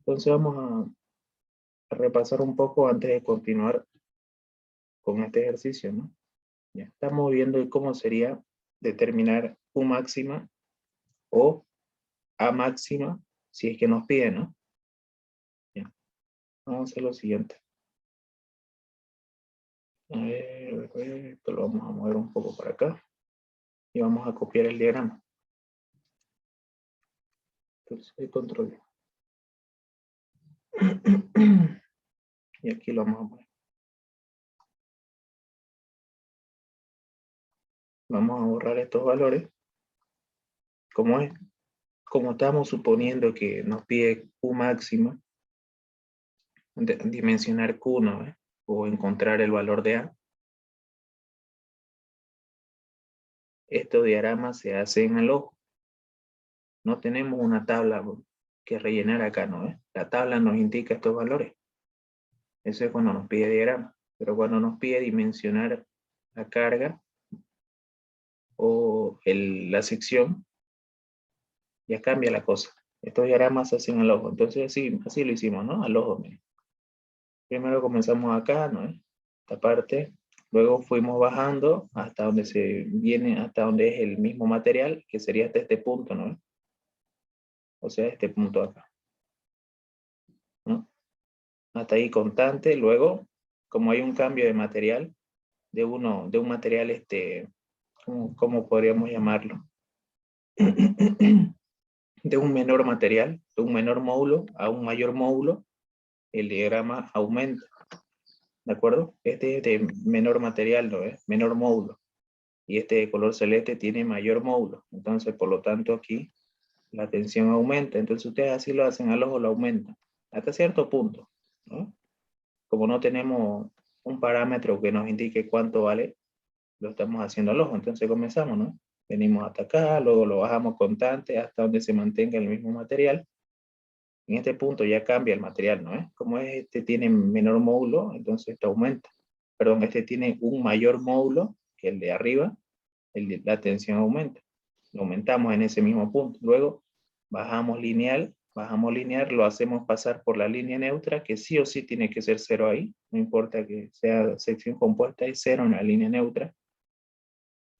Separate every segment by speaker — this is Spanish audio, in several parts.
Speaker 1: Entonces vamos a repasar un poco antes de continuar con este ejercicio, ¿no? Ya estamos viendo cómo sería determinar Q máxima o A máxima si es que nos pide, ¿no? Ya. Vamos a hacer lo siguiente. A ver, esto lo vamos a mover un poco para acá y vamos a copiar el diagrama. Entonces, control. Y aquí lo vamos a poner. Vamos a borrar estos valores. Como estamos suponiendo que nos pide Q máxima, dimensionar Q, ¿no? O encontrar el valor de A. Estos diagramas se hacen al ojo. No tenemos una tabla que rellenar acá, ¿no? La tabla nos indica estos valores. Eso es cuando nos pide diagrama. Pero cuando nos pide dimensionar la carga o la sección, ya cambia la cosa. Estos diagramas se hacen al ojo. Entonces así lo hicimos, ¿no? Al ojo. Miren. Primero comenzamos acá, ¿no? Esta parte. Luego fuimos bajando hasta donde hasta donde es el mismo material, que sería hasta este punto, ¿no? O sea, este punto acá, ¿no? Hasta ahí constante. Luego, como hay un cambio de material, de un material, ¿cómo podríamos llamarlo? De un menor material, de un menor módulo a un mayor módulo, el diagrama aumenta. ¿De acuerdo? Este es de menor material, ¿no es? Menor módulo. Y este de color celeste tiene mayor módulo. Entonces, por lo tanto, aquí la tensión aumenta. Entonces, ustedes así lo hacen al ojo, lo aumentan. Hasta cierto punto, ¿no? Como no tenemos un parámetro que nos indique cuánto vale, lo estamos haciendo al ojo. Entonces, comenzamos, ¿no? Venimos hasta acá, luego lo bajamos constante hasta donde se mantenga el mismo material. En este punto ya cambia el material, ¿no? Como este tiene menor módulo, entonces esto aumenta. Perdón, este tiene un mayor módulo que el de arriba, la tensión aumenta. Lo aumentamos en ese mismo punto. Luego bajamos lineal, lo hacemos pasar por la línea neutra, que sí o sí tiene que ser cero ahí. No importa que sea sección compuesta, es cero en la línea neutra.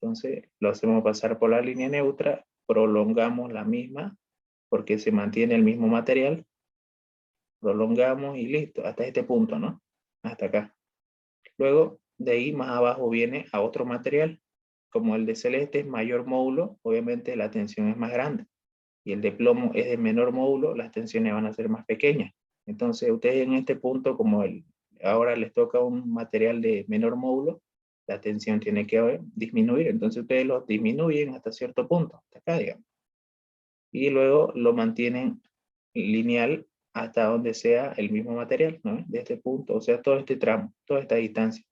Speaker 1: Entonces lo hacemos pasar por la línea neutra, prolongamos la misma, porque se mantiene el mismo material, prolongamos y listo, hasta este punto, ¿no? Hasta acá. Luego, de ahí más abajo viene a otro material. Como el de celeste es mayor módulo, obviamente la tensión es más grande. Y el de plomo es de menor módulo, las tensiones van a ser más pequeñas. Entonces, ustedes en este punto, como ahora les toca un material de menor módulo, la tensión tiene que disminuir. Entonces, ustedes lo disminuyen hasta cierto punto, hasta acá, digamos. Y luego lo mantienen lineal hasta donde sea el mismo material, ¿no? De este punto, o sea, todo este tramo, toda esta distancia.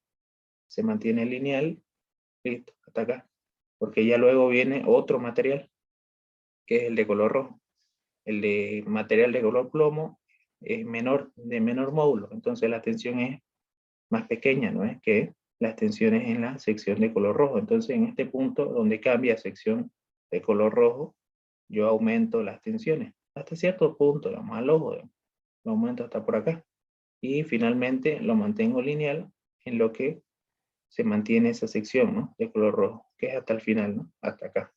Speaker 1: Se mantiene lineal, listo, hasta acá. Porque ya luego viene otro material, que es el de color rojo. El de material de color plomo es de menor módulo, entonces la tensión es más pequeña, ¿no? Es que las tensiones en la sección de color rojo. Entonces en este punto donde cambia a sección de color rojo, yo aumento las tensiones. Hasta cierto punto, vamos al ojo, lo aumento hasta por acá. Y finalmente lo mantengo lineal en lo que se mantiene esa sección, ¿no? De color rojo, que es hasta el final, ¿no? Hasta acá.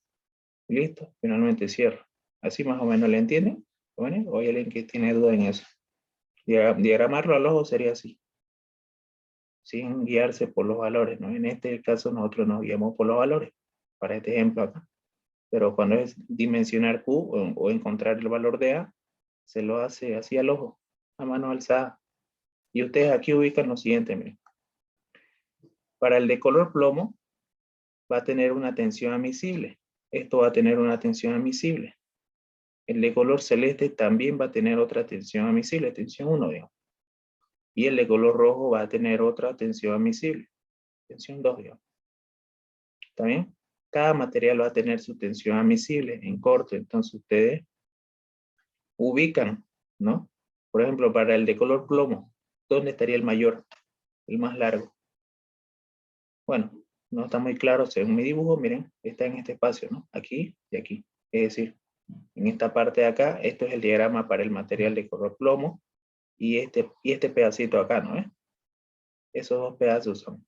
Speaker 1: Listo, finalmente cierro. Así más o menos le entienden. Bueno, o hay alguien que tiene duda en eso. Diagramarlo al ojo sería así, sin guiarse por los valores, ¿no? En este caso nosotros nos guiamos por los valores, para este ejemplo acá. Pero cuando es dimensionar Q o encontrar el valor de A, se lo hace así al ojo, a mano alzada. Y ustedes aquí ubican lo siguiente, miren. Para el de color plomo, va a tener una tensión admisible. Esto va a tener una tensión admisible. El de color celeste también va a tener otra tensión admisible, tensión 1, digamos. Y el de color rojo va a tener otra tensión admisible, tensión 2, digamos. ¿Está bien? Cada material va a tener su tensión admisible en corto, entonces ustedes ubican, ¿no? Por ejemplo, para el de color plomo, ¿dónde estaría el mayor, el más largo? Bueno, no está muy claro según mi dibujo, miren, está en este espacio, ¿no? Aquí y aquí. Es decir, En esta parte de acá, esto es el diagrama para el material de color plomo, y este pedacito acá, ¿no es? Esos dos pedazos son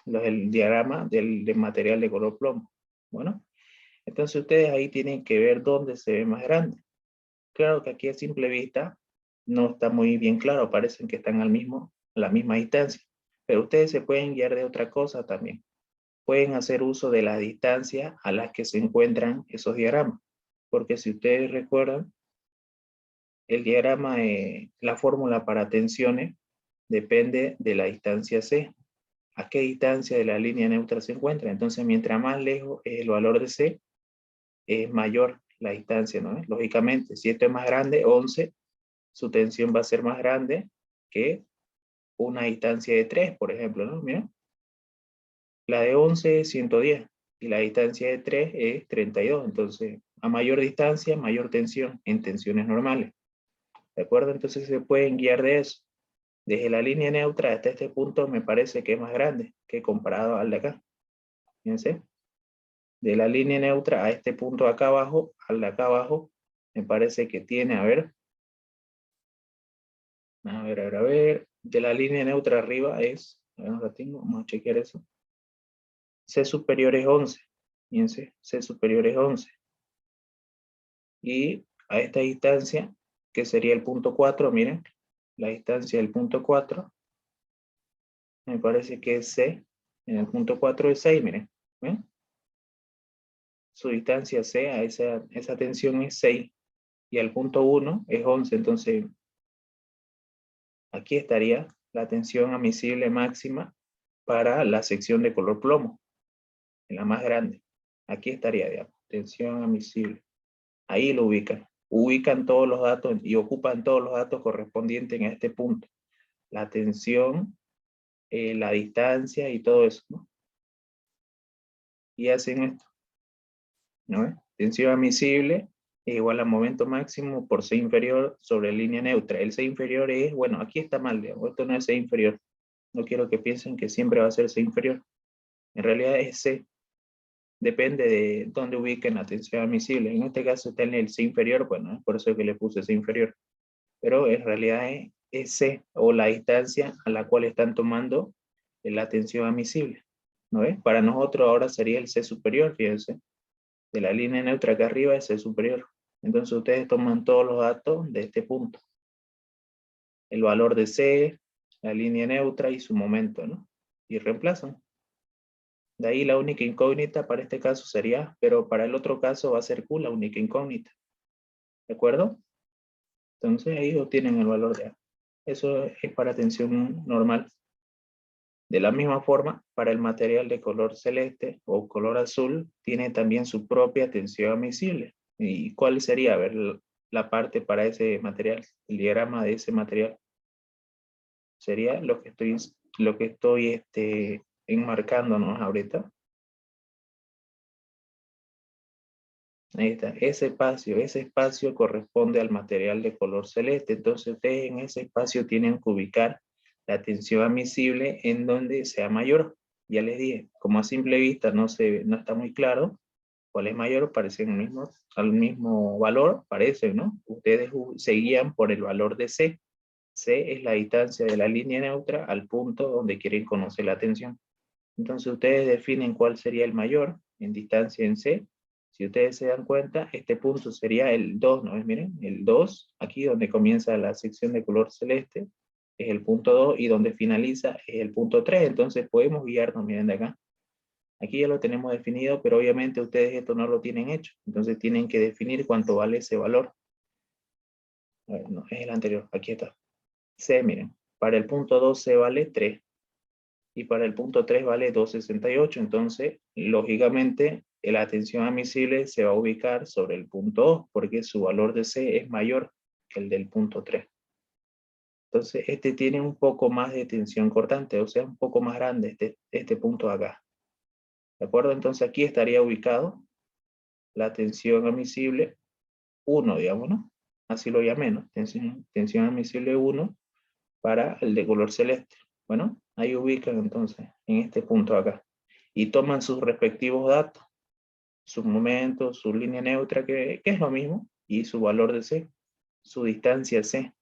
Speaker 1: el diagrama del material de color plomo. Bueno, entonces ustedes ahí tienen que ver dónde se ve más grande. Claro que aquí a simple vista no está muy bien claro, parecen que están a la misma distancia, pero ustedes se pueden guiar de otra cosa también. Pueden hacer uso de la distancia a las que se encuentran esos diagramas, porque si ustedes recuerdan, el diagrama, la fórmula para tensiones depende de la distancia C. ¿A qué distancia de la línea neutra se encuentra? Entonces, mientras más lejos es el valor de C, es mayor la distancia, ¿no? Lógicamente, si esto es más grande, 11, su tensión va a ser más grande que una distancia de 3, por ejemplo, ¿no? Mira, la de 11 es 110 y la distancia de 3 es 32. Entonces, a mayor distancia, mayor tensión en tensiones normales. ¿De acuerdo? Entonces se pueden guiar de eso. Desde la línea neutra hasta este punto me parece que es más grande que comparado al de acá. Fíjense. De la línea neutra a este punto acá abajo, al de acá abajo, me parece que tiene, a ver, de la línea neutra arriba es, a ver, la tengo, vamos a chequear eso. C superior es 11, fíjense, C superior es 11. Y a esta distancia, que sería el punto 4, miren, la distancia del punto 4, me parece que es C, en el punto 4 es 6, miren, ¿ven? Su distancia C a esa tensión es 6, y al punto 1 es 11, entonces aquí estaría la tensión admisible máxima para la sección de color plomo, en la más grande. Aquí estaría, digamos, tensión admisible. Ahí lo ubican. Ubican todos los datos y ocupan todos los datos correspondientes en este punto. La tensión, la distancia y todo eso, ¿no? Y hacen esto, ¿no? Tensión admisible es igual a momento máximo por C inferior sobre línea neutra. El C inferior es, bueno, aquí está mal, digamos, esto no es C inferior. No quiero que piensen que siempre va a ser C inferior. En realidad es C. Depende de dónde ubiquen la tensión admisible. En este caso está en el C inferior, bueno, es por eso que le puse C inferior. Pero en realidad es C, o la distancia a la cual están tomando la tensión admisible. ¿No ves? Para nosotros ahora sería el C superior, fíjense. De la línea neutra acá arriba es C superior. Entonces ustedes toman todos los datos de este punto. El valor de C, la línea neutra y su momento, ¿no? Y reemplazan. De ahí la única incógnita para este caso sería, pero para el otro caso va a ser Q la única incógnita. ¿De acuerdo? Entonces ahí obtienen el valor de A. Eso es para tensión normal. De la misma forma, para el material de color celeste o color azul, tiene también su propia tensión admisible. ¿Y cuál sería? A ver, la parte para ese material, el diagrama de ese material. Sería lo que estoy enmarcándonos ahorita. Ahí está, ese espacio corresponde al material de color celeste. Entonces ustedes en ese espacio tienen que ubicar la tensión admisible en donde sea mayor. Ya les dije, como a simple vista no está muy claro cuál es mayor, parecen al mismo valor, parecen, ¿no? Ustedes se guían por el valor de C. C es la distancia de la línea neutra al punto donde quieren conocer la tensión. Entonces ustedes definen cuál sería el mayor en distancia en C. Si ustedes se dan cuenta, este punto sería el 2, ¿no? Miren, el 2, aquí donde comienza la sección de color celeste, es el punto 2, y donde finaliza es el punto 3. Entonces podemos guiarnos, miren de acá. Aquí ya lo tenemos definido, pero obviamente ustedes esto no lo tienen hecho. Entonces tienen que definir cuánto vale ese valor. A ver, no, es el anterior, aquí está. C, miren, para el punto 2 C vale 3. Y para el punto 3 vale 2,68. Entonces, lógicamente, la tensión admisible se va a ubicar sobre el punto 2, porque su valor de C es mayor que el del punto 3. Entonces, este tiene un poco más de tensión cortante, o sea, un poco más grande este punto acá. ¿De acuerdo? Entonces, aquí estaría ubicado la tensión admisible 1, digamos, ¿no? Así lo llamé, ¿no? Tensión admisible 1 para el de color celeste. Bueno, ahí ubican entonces en este punto acá y toman sus respectivos datos. su momento, su línea neutra, que es lo mismo, y su valor de C, su distancia C,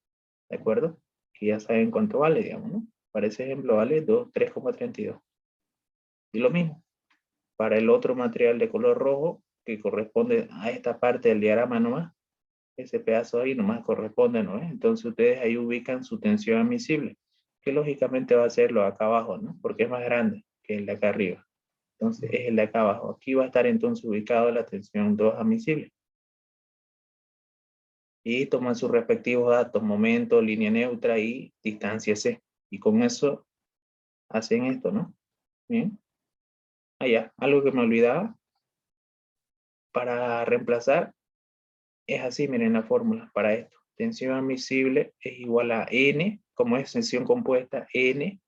Speaker 1: ¿de acuerdo? Que ya saben cuánto vale, digamos, ¿no? Para ese ejemplo vale 3,32. Y lo mismo, para el otro material de color rojo, que corresponde a esta parte del diagrama nomás, ese pedazo ahí nomás corresponde, ¿no? Entonces ustedes ahí ubican su tensión admisible, que lógicamente va a ser lo de acá abajo, ¿no? Porque es más grande que el de acá arriba. Entonces es el de acá abajo. Aquí va a estar entonces ubicado la tensión 2 admisible. Y toman sus respectivos datos, momento, línea neutra y distancia C. Y con eso hacen esto, ¿no? Bien. Allá, algo que me olvidaba. Para reemplazar, es así, miren la fórmula para esto. Tensión admisible es igual a N, como es tensión compuesta, N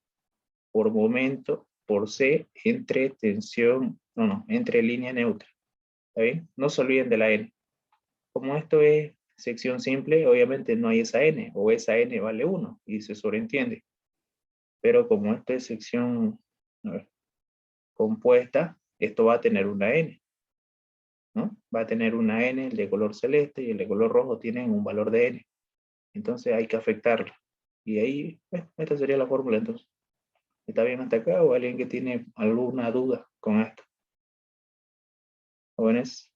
Speaker 1: por momento por C entre tensión, entre línea neutra. ¿Está bien? No se olviden de la N. Como esto es sección simple, obviamente no hay esa N, o esa N vale 1, y se sobreentiende. Pero como esto es sección compuesta, esto va a tener una N, ¿no? Va a tener una N, el de color celeste y el de color rojo tienen un valor de N. Entonces hay que afectarlo. Y ahí, esta sería la fórmula entonces. ¿Está bien hasta acá o alguien que tiene alguna duda con esto? Jóvenes,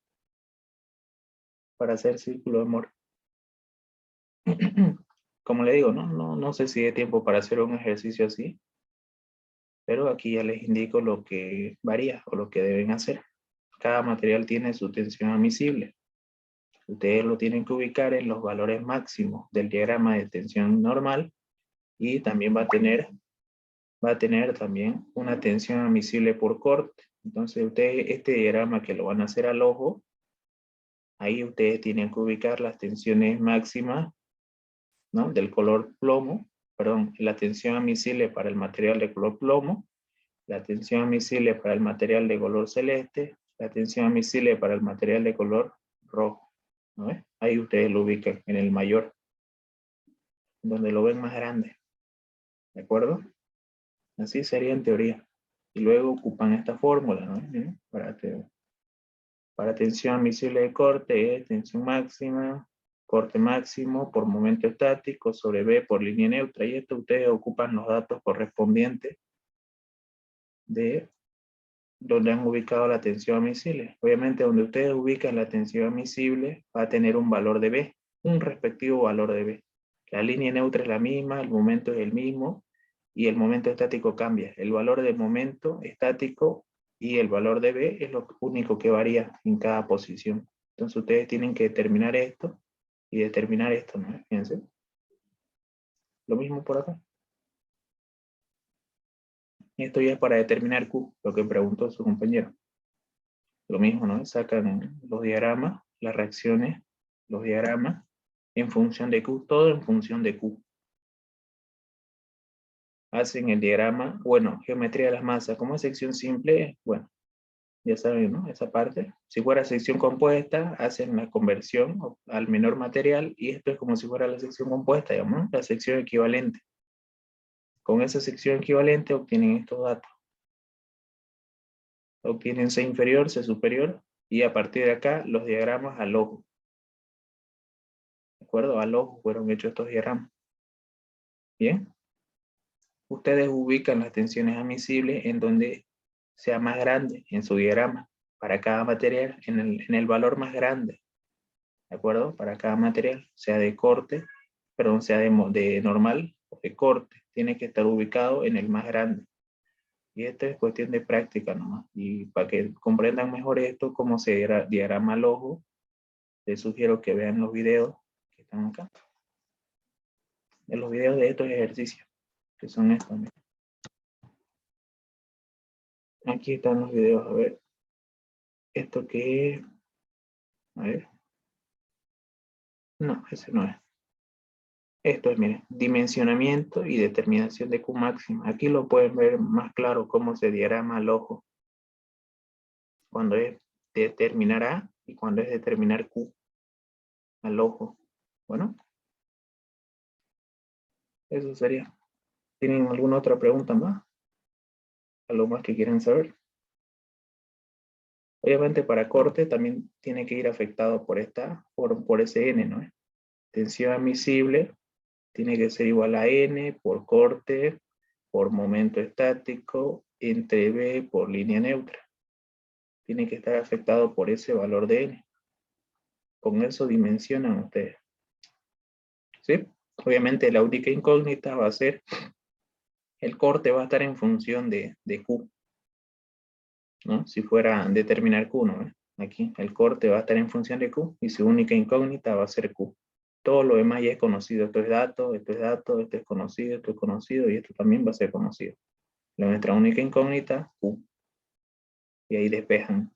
Speaker 1: para hacer círculo de amor. Como le digo, no sé si hay tiempo para hacer un ejercicio así, pero aquí ya les indico lo que varía o lo que deben hacer. Cada material tiene su tensión admisible. Ustedes lo tienen que ubicar en los valores máximos del diagrama de tensión normal y también va a tener también una tensión admisible por corte. Entonces ustedes, este diagrama que lo van a hacer al ojo, ahí ustedes tienen que ubicar las tensiones máximas, ¿no? Del color plomo, perdón, la tensión admisible para el material de color plomo, la tensión admisible para el material de color celeste, la tensión admisible para el material de color rojo, ¿no ves? Ahí ustedes lo ubican en el mayor, donde lo ven más grande, ¿de acuerdo? Así sería en teoría. Y luego ocupan esta fórmula, ¿no? Para tensión admisible de corte es tensión máxima, corte máximo por momento estático sobre B por línea neutra. Y esto ustedes ocupan los datos correspondientes de donde han ubicado la tensión admisible. Obviamente donde ustedes ubican la tensión admisible va a tener un valor de B, un respectivo valor de B. La línea neutra es la misma, el momento es el mismo y el momento estático cambia. El valor de momento estático y el valor de B es lo único que varía en cada posición. Entonces ustedes tienen que determinar esto y determinar esto, ¿no? Fíjense. Lo mismo por acá. Esto ya es para determinar Q, lo que preguntó su compañero. Lo mismo, ¿no? Sacan los diagramas, las reacciones, los diagramas, en función de Q, todo en función de Q. Hacen el diagrama, bueno, geometría de las masas, como es sección simple, bueno, ya saben, ¿no? Esa parte. Si fuera sección compuesta, hacen la conversión al menor material, y esto es como si fuera la sección compuesta, digamos, ¿no? La sección equivalente. Con esa sección equivalente obtienen estos datos. Obtienen C inferior, C superior, y a partir de acá los diagramas al ojo. ¿De acuerdo? Al ojo fueron hechos estos diagramas. Bien. Ustedes ubican las tensiones admisibles en donde sea más grande en su diagrama. Para cada material, en el valor más grande. ¿De acuerdo? Para cada material, sea de corte, perdón, sea de normal o de corte, tiene que estar ubicado en el más grande. Y esto es cuestión de práctica nomás. Y para que comprendan mejor esto, cómo se diagrama al ojo, les sugiero que vean los videos que están acá. En los videos de estos ejercicios, que son estos. Aquí están los videos, a ver. ¿Esto qué es? A ver. No, ese no es. Esto es, miren, dimensionamiento y determinación de Q máxima. Aquí lo pueden ver más claro cómo se diagrama al ojo. Cuando es determinar A y cuando es determinar Q al ojo. Bueno, eso sería. ¿Tienen alguna otra pregunta más? ¿Algo más que quieran saber? Obviamente para corte también tiene que ir afectado por ese N, ¿no? Tensión admisible tiene que ser igual a N por corte, por momento estático, entre B por línea neutra. Tiene que estar afectado por ese valor de N. Con eso dimensionan ustedes. ¿Sí? Obviamente la única incógnita va a ser, el corte va a estar en función de Q, ¿no? Si fuera determinar Q, ¿no? Aquí el corte va a estar en función de Q y su única incógnita va a ser Q. Todo lo demás ya es conocido. Esto es dato, esto es dato, esto es conocido y esto también va a ser conocido. Nuestra única incógnita, Q. Y ahí despejan.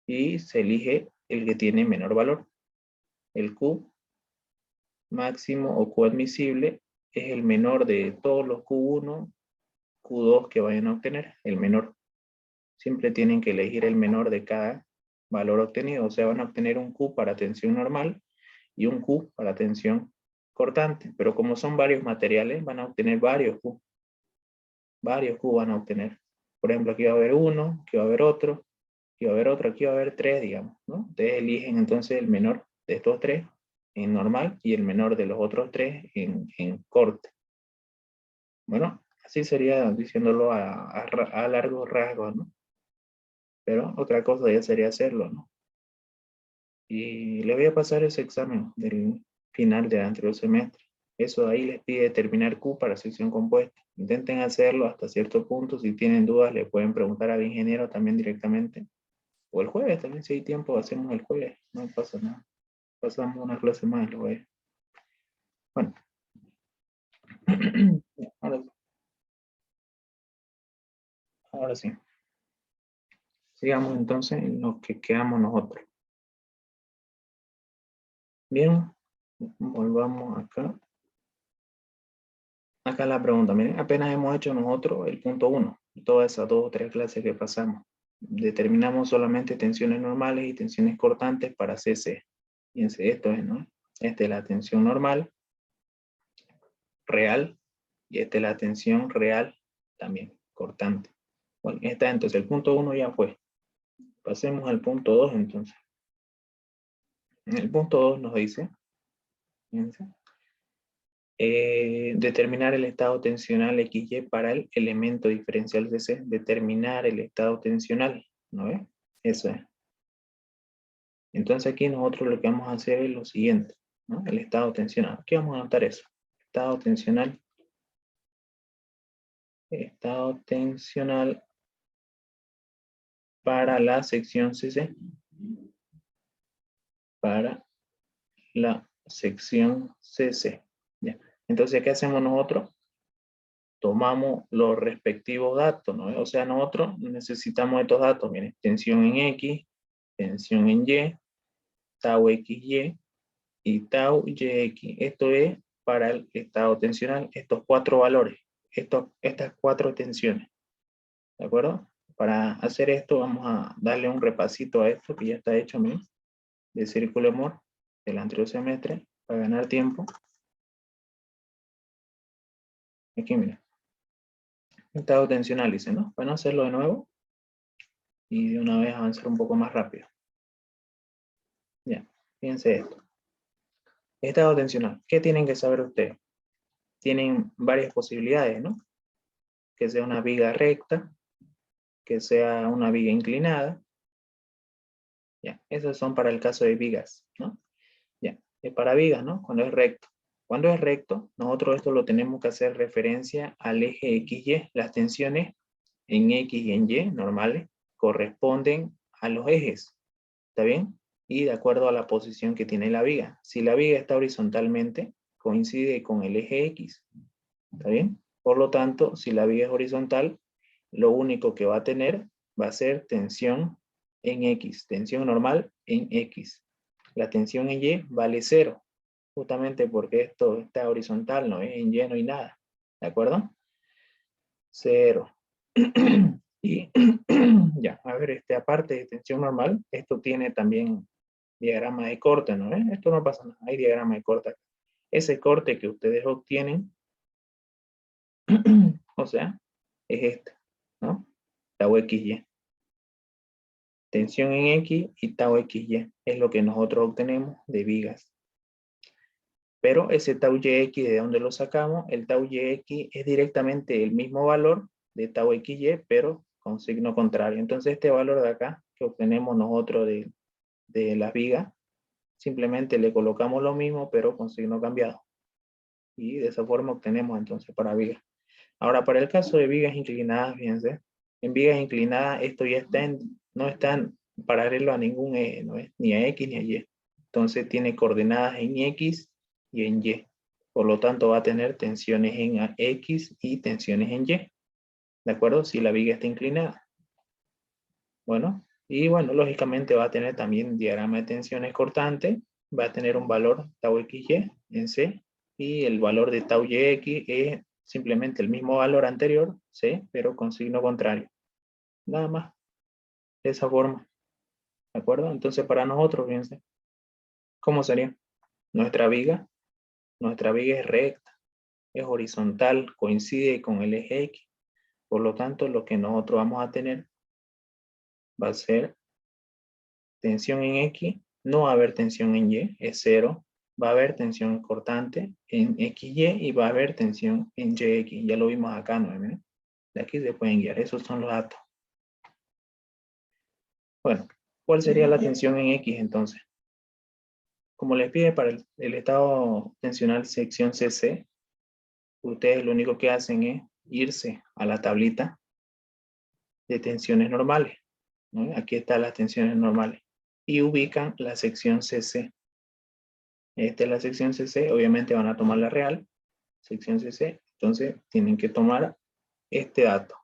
Speaker 1: Y se elige el que tiene menor valor. El Q máximo o Q admisible es el menor de todos los Q1, Q2 que vayan a obtener, el menor. Siempre tienen que elegir el menor de cada valor obtenido. O sea, van a obtener un Q para tensión normal y un Q para tensión cortante. Pero como son varios materiales, van a obtener varios Q. Varios Q van a obtener. Por ejemplo, aquí va a haber uno, aquí va a haber otro, aquí va a haber otro, aquí va a haber tres, digamos, ¿no? Ustedes eligen entonces el menor de estos tres en normal y el menor de los otros tres en corte. Bueno, así sería diciéndolo a largo rasgo, ¿no? Pero otra cosa ya sería hacerlo, ¿no? Y le voy a pasar ese examen del final del anterior semestre. Eso ahí les pide determinar Q para sección compuesta. Intenten hacerlo hasta cierto punto. Si tienen dudas, le pueden preguntar al ingeniero también directamente. O el jueves también, si hay tiempo, hacemos el jueves. No pasa nada. Pasamos una clase más el jueves. Bueno. Ahora sí. Sigamos entonces en lo que quedamos nosotros. Bien. Volvamos acá. Acá la pregunta, miren, apenas hemos hecho nosotros el punto 1, todas esas 2 o 3 clases que pasamos. Determinamos solamente tensiones normales y tensiones cortantes para CC. Fíjense, esto es, ¿no? Esta es la tensión normal, real, y esta es la tensión real, también, cortante. Bueno, esta entonces, el punto 1 ya fue. Pasemos al punto 2 entonces. En el punto 2 nos dice, fíjense, determinar el estado tensional XY para el elemento diferencial CC. Determinar el estado tensional, ¿no ve? Eso es. Entonces aquí nosotros lo que vamos a hacer es lo siguiente, ¿no? El estado tensional. Aquí vamos a anotar eso. Estado tensional. Estado tensional para la sección CC. Para la sección CC. Ya. Entonces, ¿qué hacemos nosotros? Tomamos los respectivos datos, ¿no? O sea, nosotros necesitamos estos datos, miren, tensión en X, tensión en Y, tau XY y tau YX. Esto es para el estado tensional, estos 4 valores, estas 4 tensiones, ¿de acuerdo? Para hacer esto vamos a darle un repasito a esto que ya está hecho, miren, de círculo de Moore del anterior semestre, para ganar tiempo. Aquí, miren. Estado tensional, dice, ¿no? Van a hacerlo de nuevo y de una vez avanzar un poco más rápido. Ya, fíjense esto. Estado tensional. ¿Qué tienen que saber ustedes? Tienen varias posibilidades, ¿no? Que sea una viga recta, que sea una viga inclinada. Ya, esas son para el caso de vigas, ¿no? Ya, es para vigas, ¿no? Cuando es recto. Cuando es recto, nosotros esto lo tenemos que hacer referencia al eje XY. Las tensiones en X y en Y normales corresponden a los ejes. ¿Está bien? Y de acuerdo a la posición que tiene la viga. Si la viga está horizontalmente, coincide con el eje X. ¿Está bien? Por lo tanto, si la viga es horizontal, lo único que va a tener va a ser tensión en X, tensión normal en X. La tensión en Y vale 0, justamente porque esto está horizontal, no es en Y no hay nada. ¿De acuerdo? 0. Y ya, a ver, aparte de tensión normal, esto tiene también diagrama de corte, ¿no? Esto no pasa nada, hay diagrama de corte. Ese corte que ustedes obtienen, o sea, es este, ¿no? Tau XY. tensión en X y tau XY. Es lo que nosotros obtenemos de vigas. Pero ese tau YX, ¿de dónde lo sacamos? El tau YX es directamente el mismo valor de tau XY, pero con signo contrario. Entonces este valor de acá, que obtenemos nosotros de las vigas, simplemente le colocamos lo mismo, pero con signo cambiado. Y de esa forma obtenemos entonces para vigas. Ahora, para el caso de vigas inclinadas, fíjense, en vigas inclinadas esto ya no está en paralelo a ningún eje, ¿no es? Ni a X ni a Y. Entonces tiene coordenadas en X y en Y. Por lo tanto va a tener tensiones en X y tensiones en Y. ¿De acuerdo? Si la viga está inclinada. Bueno, y bueno, lógicamente va a tener también diagrama de tensiones cortantes. Va a tener un valor tau XY en C. Y el valor de tau YX es simplemente el mismo valor anterior, C, pero con signo contrario. Nada más. De esa forma. ¿De acuerdo? Entonces para nosotros, fíjense, ¿cómo sería? Nuestra viga es recta, es horizontal, coincide con el eje X. Por lo tanto, lo que nosotros vamos a tener va a ser tensión en X, no va a haber tensión en Y, es 0. Va a haber tensión cortante en XY y va a haber tensión en YX. Ya lo vimos acá, ¿no? ¿Miren? De aquí se pueden guiar, esos son los datos. Bueno, ¿cuál sería la tensión en X entonces? Como les pide para el estado tensional sección CC, ustedes lo único que hacen es irse a la tablita de tensiones normales, ¿no? Aquí están las tensiones normales. Y ubican la sección CC. Esta es la sección CC, obviamente van a tomar la real, sección CC, entonces tienen que tomar este dato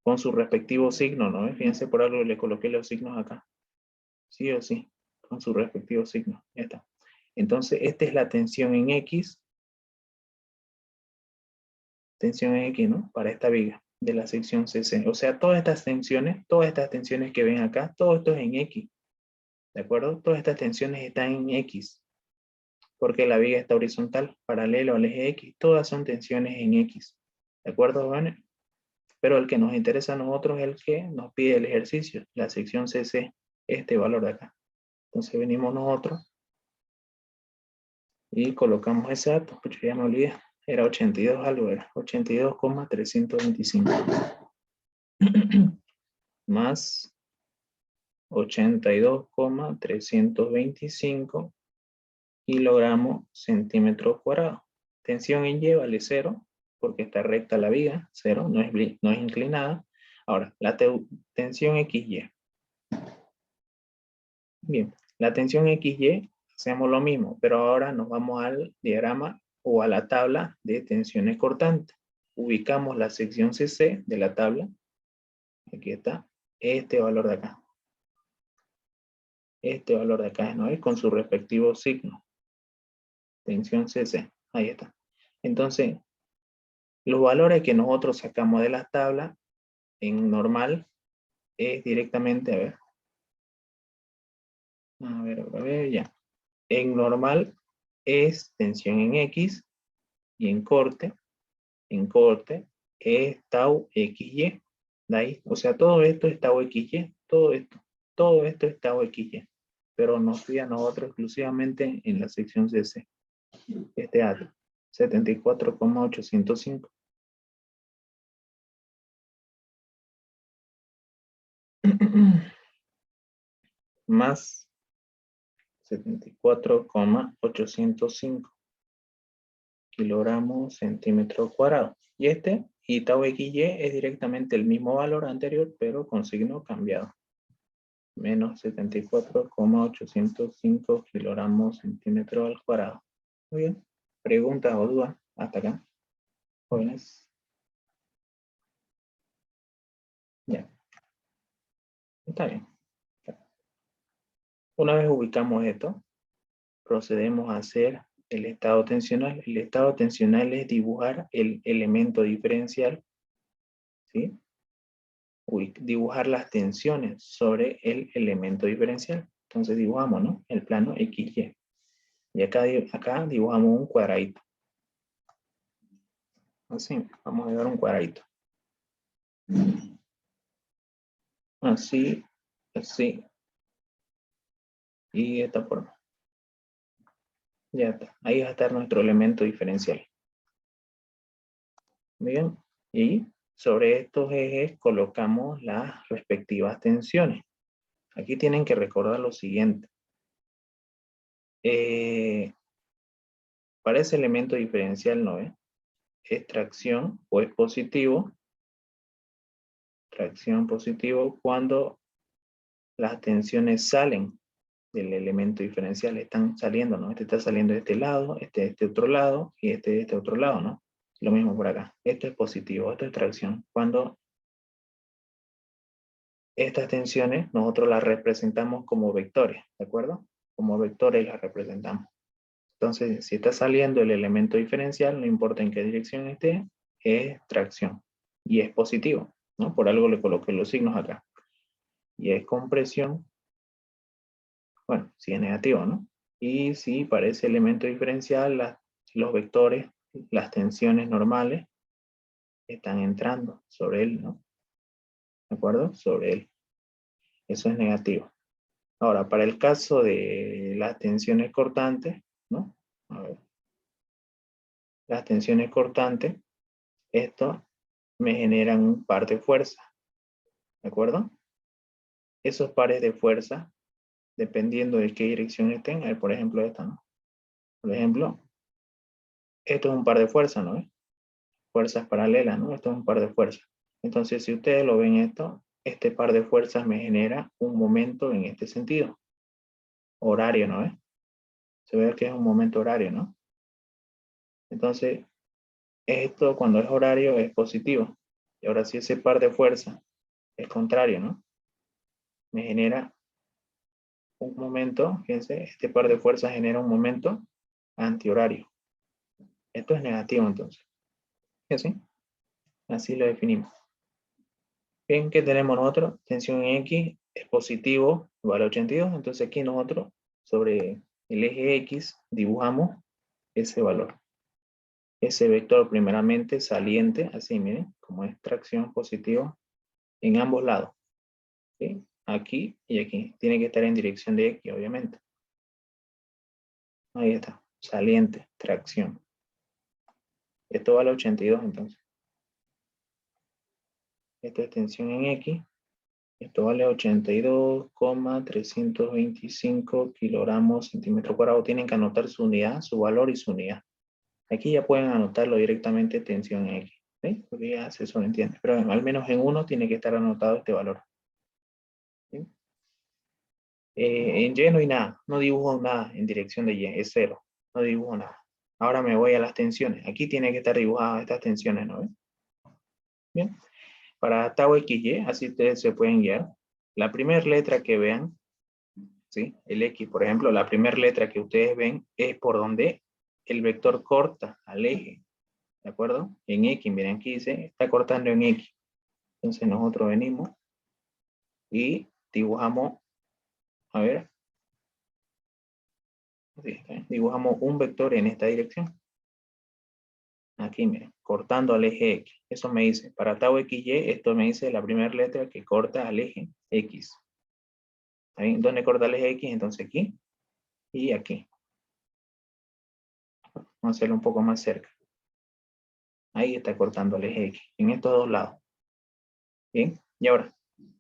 Speaker 1: con su respectivo signo, ¿no? Fíjense, por algo le coloqué los signos acá, sí o sí, con su respectivo signo, ya está. Entonces, esta es la tensión en X, ¿no? Para esta viga de la sección CC. O sea, todas estas tensiones que ven acá, todo esto es en X, ¿de acuerdo? Todas estas tensiones están en X, porque la viga está horizontal, paralelo al eje X. Todas son tensiones en X, ¿de acuerdo? Bueno, pero el que nos interesa a nosotros es el que nos pide el ejercicio, la sección CC, este valor de acá. Entonces venimos nosotros y colocamos ese dato, pues ya me olvidé, era 82 algo, era 82,325 más 82,325 kilogramos centímetros cuadrados. Tensión en Y vale 0, porque está recta la viga, 0, no es inclinada. Ahora, la tensión XY. Bien, la tensión XY, hacemos lo mismo, pero ahora nos vamos al diagrama o a la tabla de tensiones cortantes. Ubicamos la sección CC de la tabla. Aquí está, este valor de acá. Este valor de acá, ¿no es? Con su respectivo signo. Tensión CC, ahí está. Entonces, los valores que nosotros sacamos de la tabla en normal es directamente, a ver, ya. En normal es tensión en X y en corte es tau XY. ¿De ahí? O sea, todo esto es tau XY, todo esto es tau XY. Pero nos fía a nosotros exclusivamente en la sección CC. Este dato, 74,805. Más 74,805 kilogramos centímetro cuadrado. Y y tau XY es directamente el mismo valor anterior, pero con signo cambiado. Menos 74,805 kilogramos centímetro al cuadrado. Muy bien. ¿Preguntas o dudas hasta acá, jóvenes? Ya. Está bien. Una vez ubicamos esto, procedemos a hacer el estado tensional. El estado tensional es dibujar el elemento diferencial, ¿sí? Dibujar las tensiones sobre el elemento diferencial. Entonces dibujamos, ¿no? El plano XY. Y acá dibujamos un cuadradito. Así, vamos a dar un cuadradito. así, así, y de esta forma. Ya está. Ahí va a estar nuestro elemento diferencial. Bien, y sobre estos ejes colocamos las respectivas tensiones. Aquí tienen que recordar lo siguiente. Para ese elemento diferencial, ¿no es? Es tracción o es positivo. Tracción positivo cuando las tensiones salen del elemento diferencial, están saliendo, ¿no? Este está saliendo de este lado, este de este otro lado y este de este otro lado, ¿no? Lo mismo por acá. Esto es positivo, esto es tracción. Cuando estas tensiones nosotros las representamos como vectores, ¿de acuerdo? Como vectores las representamos. Entonces, si está saliendo el elemento diferencial, no importa en qué dirección esté, es tracción. Y es positivo, ¿no? Por algo le coloqué los signos acá. Y es compresión, bueno, si es negativo, ¿no? Y si para ese elemento diferencial, los vectores, las tensiones normales, están entrando sobre él, ¿no? ¿De acuerdo? Sobre él. Eso es negativo. Ahora, para el caso de las tensiones cortantes, ¿no? A ver. Las tensiones cortantes, esto me generan un par de fuerzas, ¿de acuerdo? Esos pares de fuerza, dependiendo de qué dirección estén, a ver, por ejemplo, esta, ¿no? Por ejemplo, esto es un par de fuerzas, ¿no? Fuerzas paralelas, ¿no? Esto es un par de fuerzas. Entonces, si ustedes lo ven esto, este par de fuerzas me genera un momento en este sentido. Horario, ¿no? Se ve que es un momento horario, ¿no? Entonces, esto cuando es horario es positivo. Y ahora si ese par de fuerzas es contrario, ¿no? Me genera un momento, fíjense, este par de fuerzas genera un momento antihorario. Esto es negativo entonces. ¿Sí? Así lo definimos. Bien, ¿qué tenemos nosotros? Tensión en X es positivo, igual a 82. Entonces aquí nosotros, sobre el eje X, dibujamos ese valor. Ese vector primeramente saliente, así miren, como es tracción positiva en ambos lados. ¿Sí? Aquí y aquí. Tiene que estar en dirección de X, obviamente. Ahí está. Saliente, tracción. Esto vale 82 entonces. Esta es tensión en X. Esto vale 82,325 kilogramos centímetro cuadrado. Tienen que anotar su unidad, su valor y su unidad. Aquí ya pueden anotarlo directamente tensión en X. ¿Sí? Porque ya se sobreentiende. Pero al menos en uno tiene que estar anotado este valor. ¿Sí? En Y no hay nada. No dibujo nada en dirección de Y. Es cero. No dibujo nada. Ahora me voy a las tensiones. Aquí tiene que estar dibujadas estas tensiones, ¿no ven? Bien. Para tau XY, así ustedes se pueden guiar. La primera letra que vean, ¿sí? El X, por ejemplo, la primera letra que ustedes ven es por donde el vector corta al eje, ¿de acuerdo? En X, miren aquí dice, está cortando en X. Entonces nosotros venimos y dibujamos, a ver, dibujamos un vector en esta dirección. Aquí, miren, cortando al eje X. Eso me dice, para tau XY, esto me dice la primera letra que corta al eje X. ¿Ahí? ¿Dónde corta el eje X? Entonces aquí y aquí. Vamos a hacerlo un poco más cerca. Ahí está cortando el eje X, en estos dos lados. Bien, y ahora,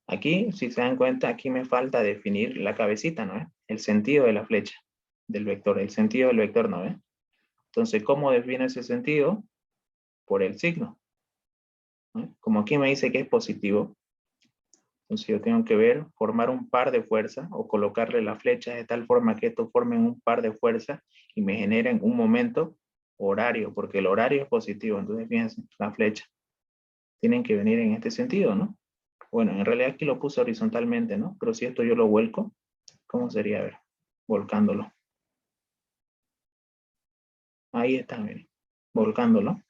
Speaker 1: aquí, si se dan cuenta, aquí me falta definir la cabecita, ¿no es? El sentido de la flecha, del vector, el sentido del vector, ¿no es? Entonces, ¿cómo define ese sentido? Por el signo. ¿No? Como aquí me dice que es positivo, entonces yo tengo que ver, formar un par de fuerzas o colocarle la flecha de tal forma que esto formen un par de fuerzas y me generen un momento horario, porque el horario es positivo. Entonces, fíjense, la flecha. Tienen que venir en este sentido, ¿no? Bueno, en realidad aquí lo puse horizontalmente, ¿no? Pero si esto yo lo vuelco, ¿cómo sería? A ver, volcándolo. Ahí está, miren, volcándolo.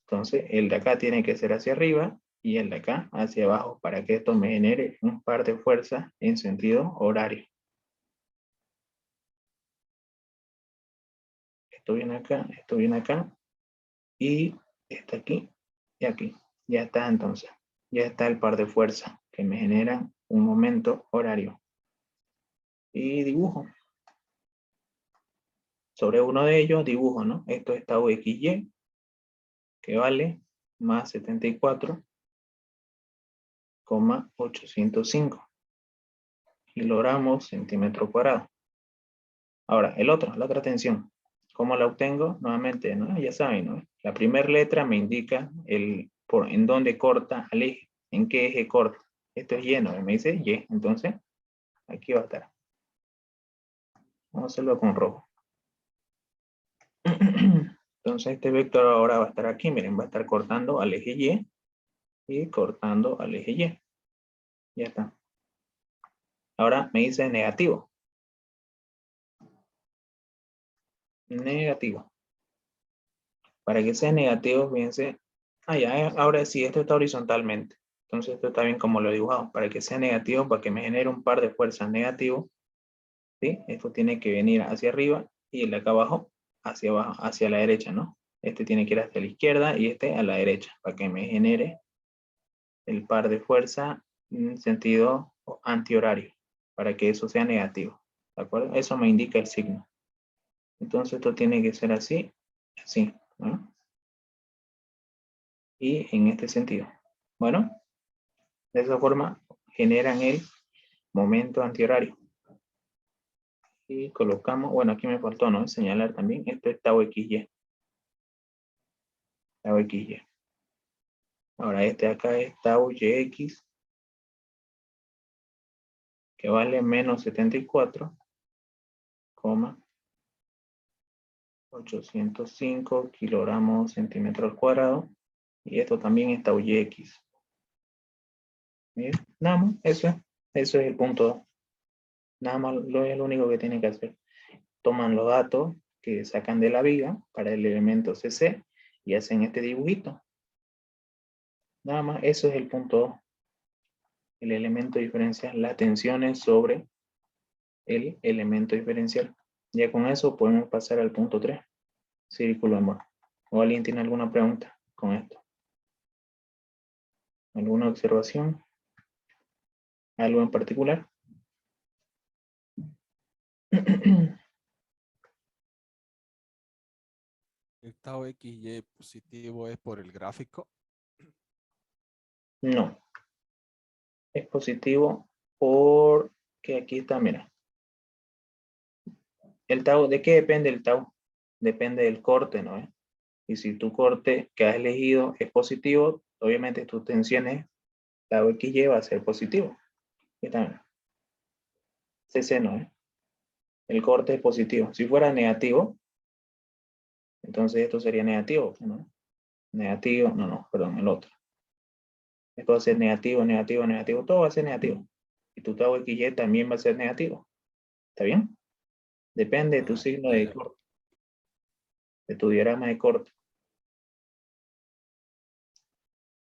Speaker 1: Entonces, el de acá tiene que ser hacia arriba y el de acá hacia abajo para que esto me genere un par de fuerzas en sentido horario. Esto viene acá y está aquí y aquí. Ya está entonces. ya está el par de fuerzas que me generan un momento horario. Y dibujo. Sobre uno de ellos dibujo, ¿no? Esto es tau XY, que vale más 74,805 kilogramos centímetro cuadrado. Ahora, la otra tensión. ¿Cómo la obtengo? Nuevamente, ¿no? Ya saben, ¿no? La primera letra me indica en dónde corta al eje, en qué eje corta. Esto es Y, ¿no? Me dice Y, entonces aquí va a estar. Vamos a hacerlo con rojo. Entonces este vector ahora va a estar aquí, miren, va a estar cortando al eje Y y cortando al eje Y. Ya está. Ahora me dice negativo. Negativo. Para que sea negativo, fíjense. Ahora sí, esto está horizontalmente. Entonces esto está bien como lo he dibujado. Para que sea negativo, para que me genere un par de fuerzas negativo, ¿sí? Esto tiene que venir hacia arriba y el de acá abajo, hacia la derecha, ¿no? Este tiene que ir hacia la izquierda y este a la derecha, para que me genere el par de fuerza en sentido antihorario, para que eso sea negativo. ¿De acuerdo? Eso me indica el signo. Entonces esto tiene que ser así, así, ¿no? Y en este sentido. Bueno, de esa forma generan el momento antihorario. Y colocamos, bueno, aquí me faltó, ¿no? Señalar también, esto es tau XY. Tau XY. Ahora este acá es tau YX, que vale menos 74,805 kilogramos centímetros cuadrados. Y esto también es tau YX. Bien, nada más, eso es el punto 2. Nada más es lo único que tienen que hacer. Toman los datos que sacan de la viga para el elemento CC y hacen este dibujito. Nada más, eso es el punto 2. El elemento diferencial, las tensiones sobre el elemento diferencial. Ya con eso podemos pasar al punto 3, círculo de Moore. ¿O alguien tiene alguna pregunta con esto? ¿Alguna observación? ¿Algo en particular?
Speaker 2: El tau XY positivo es por el gráfico.
Speaker 1: No, es positivo porque aquí está, mira. El tau, ¿de qué depende el tau? Depende del corte, ¿no? Y si tu corte que has elegido es positivo, obviamente tus tensiones, tau XY va a ser positivo. Aquí está, mira. CC no, ¿eh? El corte es positivo. Si fuera negativo, entonces esto sería negativo, ¿no? Negativo, no, perdón, el otro. Esto va a ser negativo, negativo, negativo, todo va a ser negativo. Y tu tau XY también va a ser negativo. ¿Está bien? Depende de tu
Speaker 2: Ah,
Speaker 1: signo de
Speaker 2: ya.
Speaker 1: corte, de tu diagrama de corte.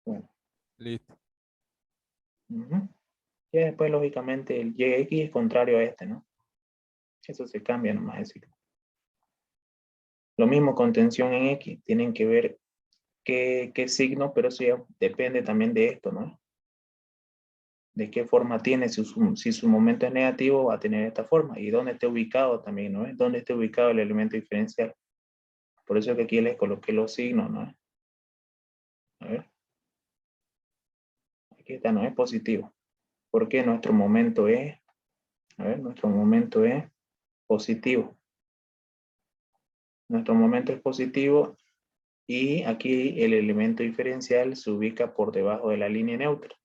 Speaker 1: Bueno.
Speaker 2: Listo.
Speaker 1: Y después, lógicamente, el YX es contrario a este, ¿no? Eso se cambia nomás el signo. Lo mismo con tensión en X. Tienen que ver qué signo, pero eso ya depende también de esto, ¿no? De qué forma tiene, si su momento es negativo, va a tener esta forma. Y dónde esté ubicado también, ¿no? Dónde esté ubicado el elemento diferencial. Por eso que aquí les coloqué los signos, ¿no? A ver. Aquí está, no es positivo. Porque nuestro momento es, a ver, nuestro momento es positivo. Nuestro momento es positivo y aquí el elemento diferencial se ubica por debajo de la línea neutra.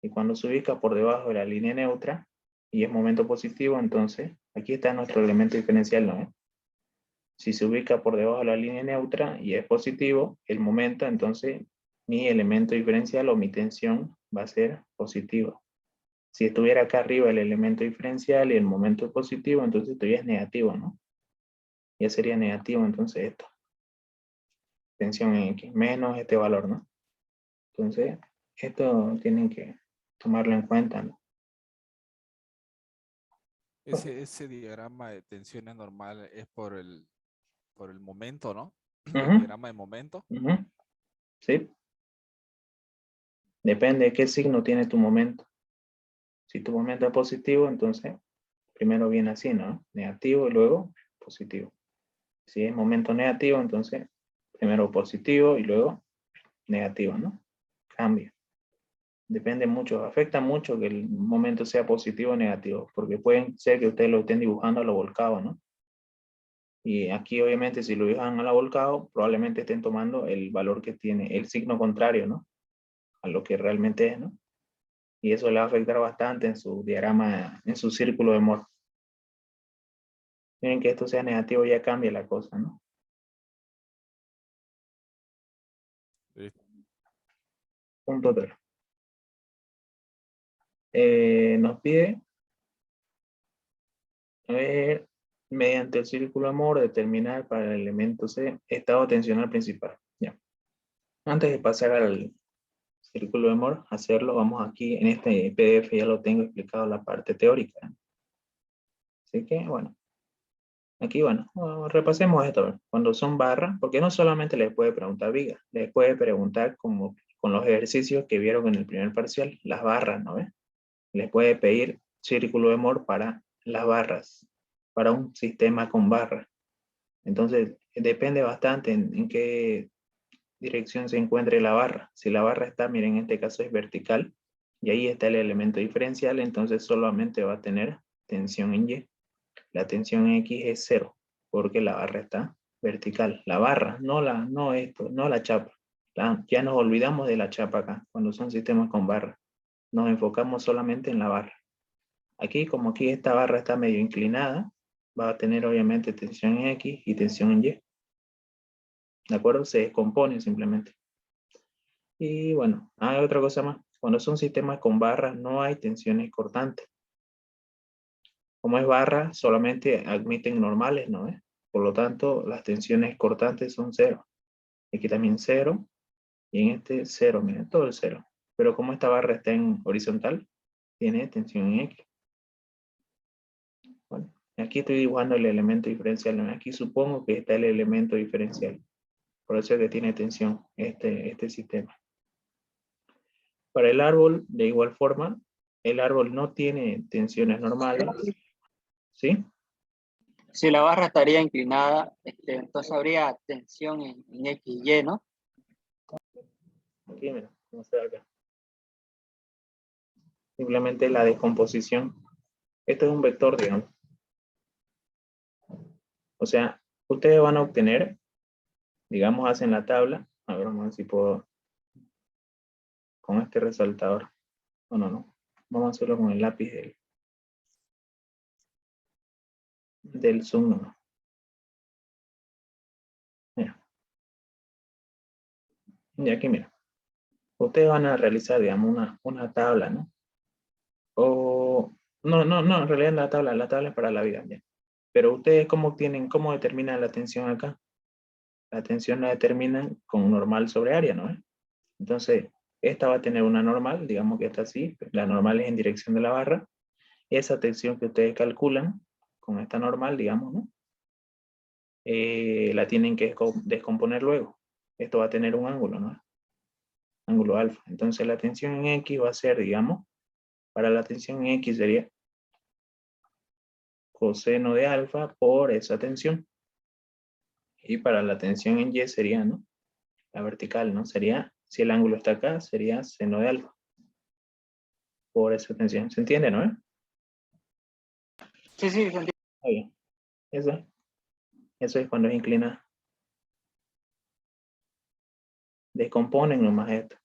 Speaker 1: Y cuando se ubica por debajo de la línea neutra y es momento positivo, entonces aquí está nuestro elemento diferencial, ¿no? Si se ubica por debajo de la línea neutra y es positivo el momento, entonces mi elemento diferencial o mi tensión va a ser positiva. Si estuviera acá arriba el elemento diferencial y el momento es positivo, entonces esto ya es negativo, ¿no? Ya sería negativo entonces esto. Tensión en X menos este valor, ¿no? Entonces, esto tienen que tomarlo en cuenta, ¿no?
Speaker 2: Ese diagrama de tensiones normal es por el momento, ¿no? El
Speaker 1: Ujú,
Speaker 2: diagrama de momento.
Speaker 1: ujú, sí. Depende de qué signo tiene tu momento. Si tu momento es positivo, entonces primero viene así, ¿no? Negativo y luego positivo. Si es momento negativo, entonces primero positivo y luego negativo, ¿no? Cambia. Depende mucho, afecta mucho que el momento sea positivo o negativo, porque pueden ser que ustedes lo estén dibujando a lo volcado, ¿no? Y aquí obviamente si lo dibujan a lo volcado, probablemente estén tomando el valor que tiene, el signo contrario, ¿no? A lo que realmente es, ¿no? Y eso le va a afectar bastante en su diagrama, en su círculo de Moore. Miren que esto sea negativo ya cambia la cosa, ¿no?
Speaker 2: Listo.
Speaker 1: Punto 3. Nos pide, a ver, mediante el círculo de Moore, determinar para el elemento C estado tensional principal. Ya. Antes de pasar al círculo de Moore, hacerlo, vamos aquí, en este PDF ya lo tengo explicado la parte teórica. Así que, bueno, aquí, bueno, repasemos esto. A ver. Cuando son barras, porque no solamente les puede preguntar viga, les puede preguntar como con los ejercicios que vieron en el primer parcial, las barras, ¿no ves? Les puede pedir círculo de Moore para las barras, para un sistema con barras. Entonces, depende bastante en qué dirección se encuentre la barra. Si la barra está, miren, en este caso es vertical, y ahí está el elemento diferencial, entonces solamente va a tener tensión en Y. La tensión en X es 0, porque la barra está vertical. La barra, no esto, no la chapa. Ya nos olvidamos de la chapa acá, cuando son sistemas con barra. Nos enfocamos solamente en la barra. Aquí, como aquí esta barra está medio inclinada, va a tener obviamente tensión en X y tensión en Y. ¿De acuerdo? Se descompone simplemente. Y bueno, hay otra cosa más. Cuando son sistemas con barras, no hay tensiones cortantes. Como es barra, solamente admiten normales, ¿no? Por lo tanto, las tensiones cortantes son 0. Aquí también 0. Y en este 0, miren, todo el 0. Pero como esta barra está en horizontal, tiene tensión en X. Bueno, aquí estoy dibujando el elemento diferencial. Aquí supongo que está el elemento diferencial. Por eso es que tiene tensión este sistema. Para el árbol, de igual forma, el árbol no tiene tensiones normales. ¿Sí?
Speaker 3: Si la barra estaría inclinada, entonces habría tensión en X y Y, ¿no?
Speaker 1: Aquí, mira, vamos a ver acá. Simplemente la descomposición. Esto es un vector, digamos. O sea, ustedes van a obtener, digamos, hacen la tabla. A ver, vamos a ver si puedo, con este resaltador. No. Vamos a hacerlo con el lápiz del Zoom. No. Mira. Y aquí, mira. Ustedes van a realizar, digamos, una tabla, ¿no? O, no, en realidad la tabla es para la vida, ¿ya? Pero ustedes, cómo determinan la tensión acá? La tensión la determinan con normal sobre área, ¿no? Entonces, esta va a tener una normal, digamos que está así, la normal es en dirección de la barra. Esa tensión que ustedes calculan con esta normal, digamos, ¿no? La tienen que descomponer luego. Esto va a tener un ángulo, ¿no? Ángulo alfa. Entonces la tensión en X va a ser, digamos, para la tensión en X sería coseno de alfa por esa tensión. Y para la tensión en Y sería, ¿no? La vertical, ¿no? Sería, si el ángulo está acá, sería seno de alfa por esa tensión. ¿Se entiende, no?
Speaker 3: Sí, sí, se entiende.
Speaker 1: Está bien. Eso es cuando es inclinada. Descomponen nomás esto.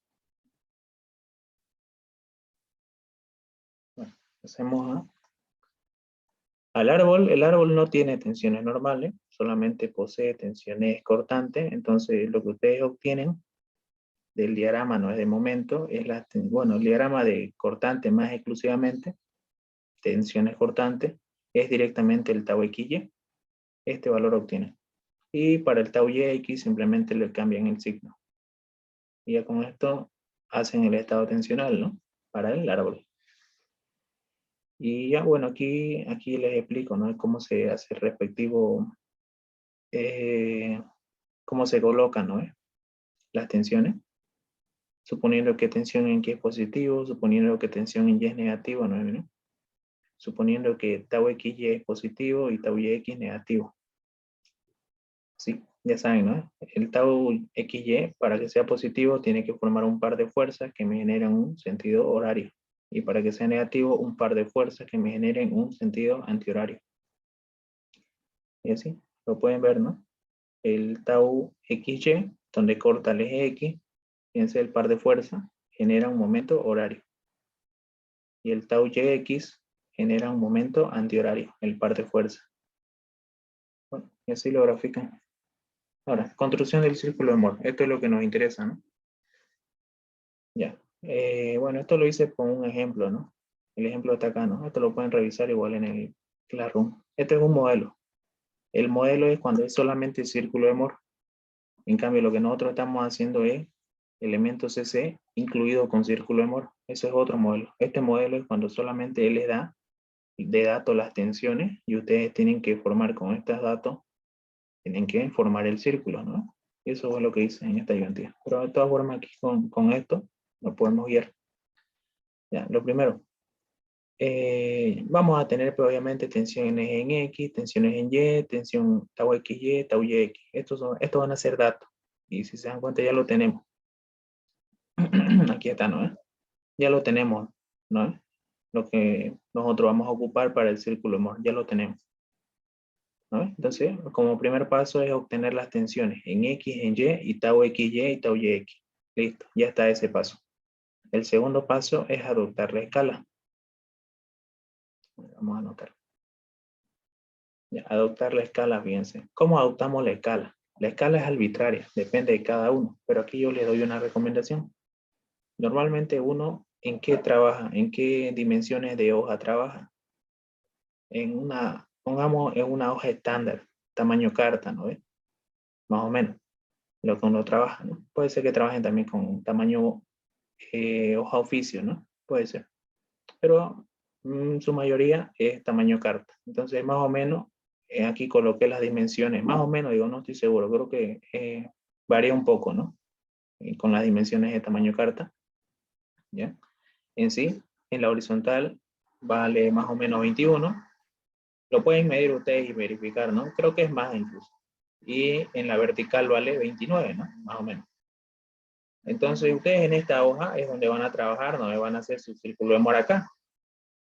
Speaker 1: Bueno, hacemos al árbol. El árbol no tiene tensiones normales, solamente posee tensiones cortantes. Entonces, lo que ustedes obtienen del diagrama, no es de momento, es el diagrama de cortante más exclusivamente, tensiones cortantes, es directamente el tau XY. Este valor obtiene. Y para el tau YX simplemente le cambian el signo. Y ya con esto hacen el estado tensional, ¿no? Para el árbol. Y ya, bueno, aquí les explico, ¿no? Cómo se hace el respectivo, cómo se colocan, ¿no? Las tensiones. Suponiendo que tensión en Q es positivo, suponiendo que tensión en Y es negativo, ¿no? Suponiendo que tau XY es positivo y tau YX negativo. Sí, ya saben, ¿no? El tau XY, para que sea positivo, tiene que formar un par de fuerzas que me generan un sentido horario. Y para que sea negativo, un par de fuerzas que me generen un sentido antihorario. Y así, lo pueden ver, ¿no? El tau XY, donde corta el eje X, fíjense, el par de fuerzas, genera un momento horario. Y el tau YX genera un momento antihorario, el par de fuerzas. Bueno, y así lo grafican. Ahora, construcción del círculo de Moore. Esto es lo que nos interesa, ¿no? Ya. Bueno, esto lo hice con un ejemplo, ¿no? El ejemplo está acá, ¿no? Esto lo pueden revisar igual en el Classroom. Este es un modelo. El modelo es cuando es solamente el círculo de Moore. En cambio, lo que nosotros estamos haciendo es elemento CC incluido con círculo de Moore. Ese es otro modelo. Este modelo es cuando solamente él les da de datos las tensiones y ustedes tienen que formar con estos datos, tienen que formar el círculo, ¿no? Y eso es lo que hice en esta ayudantía. Pero de todas formas aquí con esto lo podemos guiar. Ya, lo primero. Vamos a tener pues, obviamente tensiones en X, tensiones en Y, tensión tau XY, tau YX. Estos van a ser datos. Y si se dan cuenta ya lo tenemos. Aquí está, ¿no? Ya lo tenemos, ¿no? Lo que nosotros vamos a ocupar para el círculo de Moore, ya lo tenemos. ¿No? Entonces, como primer paso es obtener las tensiones en X, en Y, tau XY y tau YX. Listo, ya está ese paso. El segundo paso es adoptar la escala. Vamos a anotar. Ya, adoptar la escala, fíjense. ¿Cómo adoptamos la escala? La escala es arbitraria, depende de cada uno, pero aquí yo le doy una recomendación. Normalmente uno, ¿en qué trabaja? ¿En qué dimensiones de hoja trabaja? Pongamos en una hoja estándar, tamaño carta, ¿no ves? Más o menos, lo que uno trabaja, ¿no? Puede ser que trabajen también con tamaño hoja oficio, ¿no? Puede ser. Pero su mayoría es tamaño carta. Entonces, más o menos, aquí coloqué las dimensiones, más o menos, digo, no estoy seguro, creo que varía un poco, ¿no? Con las dimensiones de tamaño carta, ¿ya? En sí, en la horizontal vale más o menos 21. Lo pueden medir ustedes y verificar, ¿no? Creo que es más incluso. Y en la vertical vale 29, ¿no? Más o menos. Entonces, ustedes en esta hoja es donde van a trabajar, donde van a hacer su círculo de Moore acá.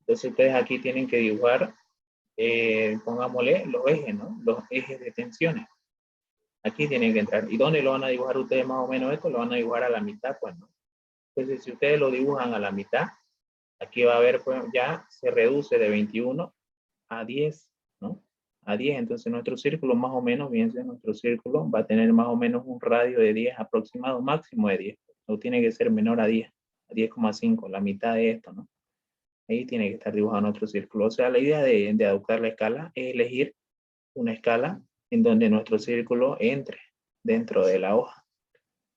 Speaker 1: Entonces, ustedes aquí tienen que dibujar, pongámosle los ejes, ¿no? Los ejes de tensiones. Aquí tienen que entrar. ¿Y dónde lo van a dibujar ustedes más o menos esto? Lo van a dibujar a la mitad, pues, ¿no? Entonces, si ustedes lo dibujan a la mitad, aquí va a haber, pues, ya se reduce de 21 a 10, ¿no? A 10, entonces nuestro círculo más o menos, fíjense, nuestro círculo va a tener más o menos un radio de 10 aproximado, máximo de 10. No tiene que ser menor a 10, a 10,5, la mitad de esto, ¿no? Ahí tiene que estar dibujado nuestro círculo. O sea, la idea de adoptar la escala es elegir una escala en donde nuestro círculo entre dentro de la hoja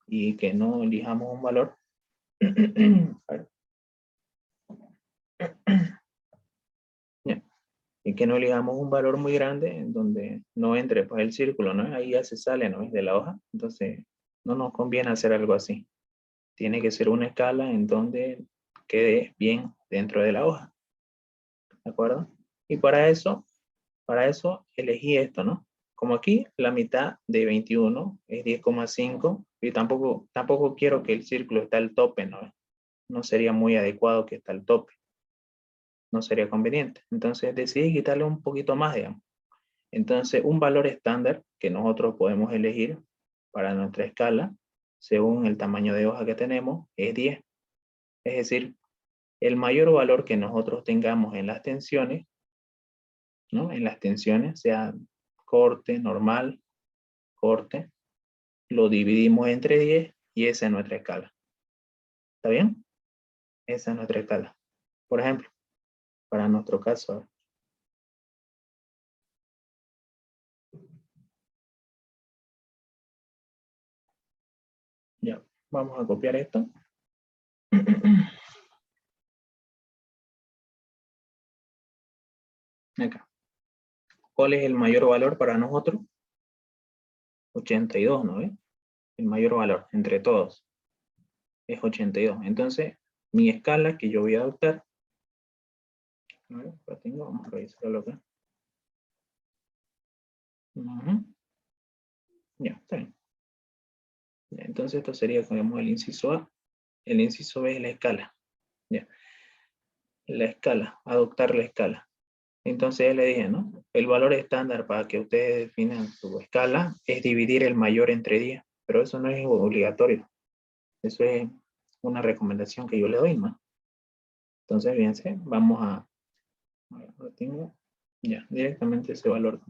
Speaker 1: y que no elijamos un valor. Y que no elijamos un valor muy grande en donde no entre pues, el círculo, ¿no? Ahí ya se sale, ¿no? De la hoja. Entonces, no nos conviene hacer algo así. Tiene que ser una escala en donde quede bien dentro de la hoja. ¿De acuerdo? Y para eso elegí esto, ¿no? Como aquí la mitad de 21 es 10,5 y tampoco quiero que el círculo esté al tope, ¿no? No sería muy adecuado que esté al tope. No sería conveniente. Entonces decidí quitarle un poquito más, digamos. Entonces un valor estándar que nosotros podemos elegir para nuestra escala, según el tamaño de hoja que tenemos, es 10. Es decir, el mayor valor que nosotros tengamos en las tensiones, ¿no? En las tensiones, sea corte, normal, corte, lo dividimos entre 10 y esa es nuestra escala. ¿Está bien? Esa es nuestra escala. Por ejemplo, para nuestro caso. Ya, vamos a copiar esto. Acá. ¿Cuál es el mayor valor para nosotros? 82, ¿no ve? El mayor valor entre todos. es 82. Entonces, mi escala que yo voy a adoptar, a ver, acá tengo, vamos a revisarlo acá. Ujú. Ya, está bien. Ya, entonces esto sería, digamos, el inciso A. El inciso B es la escala. Ya. La escala, adoptar la escala. Entonces ya le dije, ¿no? El valor estándar para que ustedes definan su escala es dividir el mayor entre 10, pero eso no es obligatorio. Eso es una recomendación que yo le doy, ¿no? Entonces, fíjense, vamos a ver, lo tengo, ya, directamente ese valor.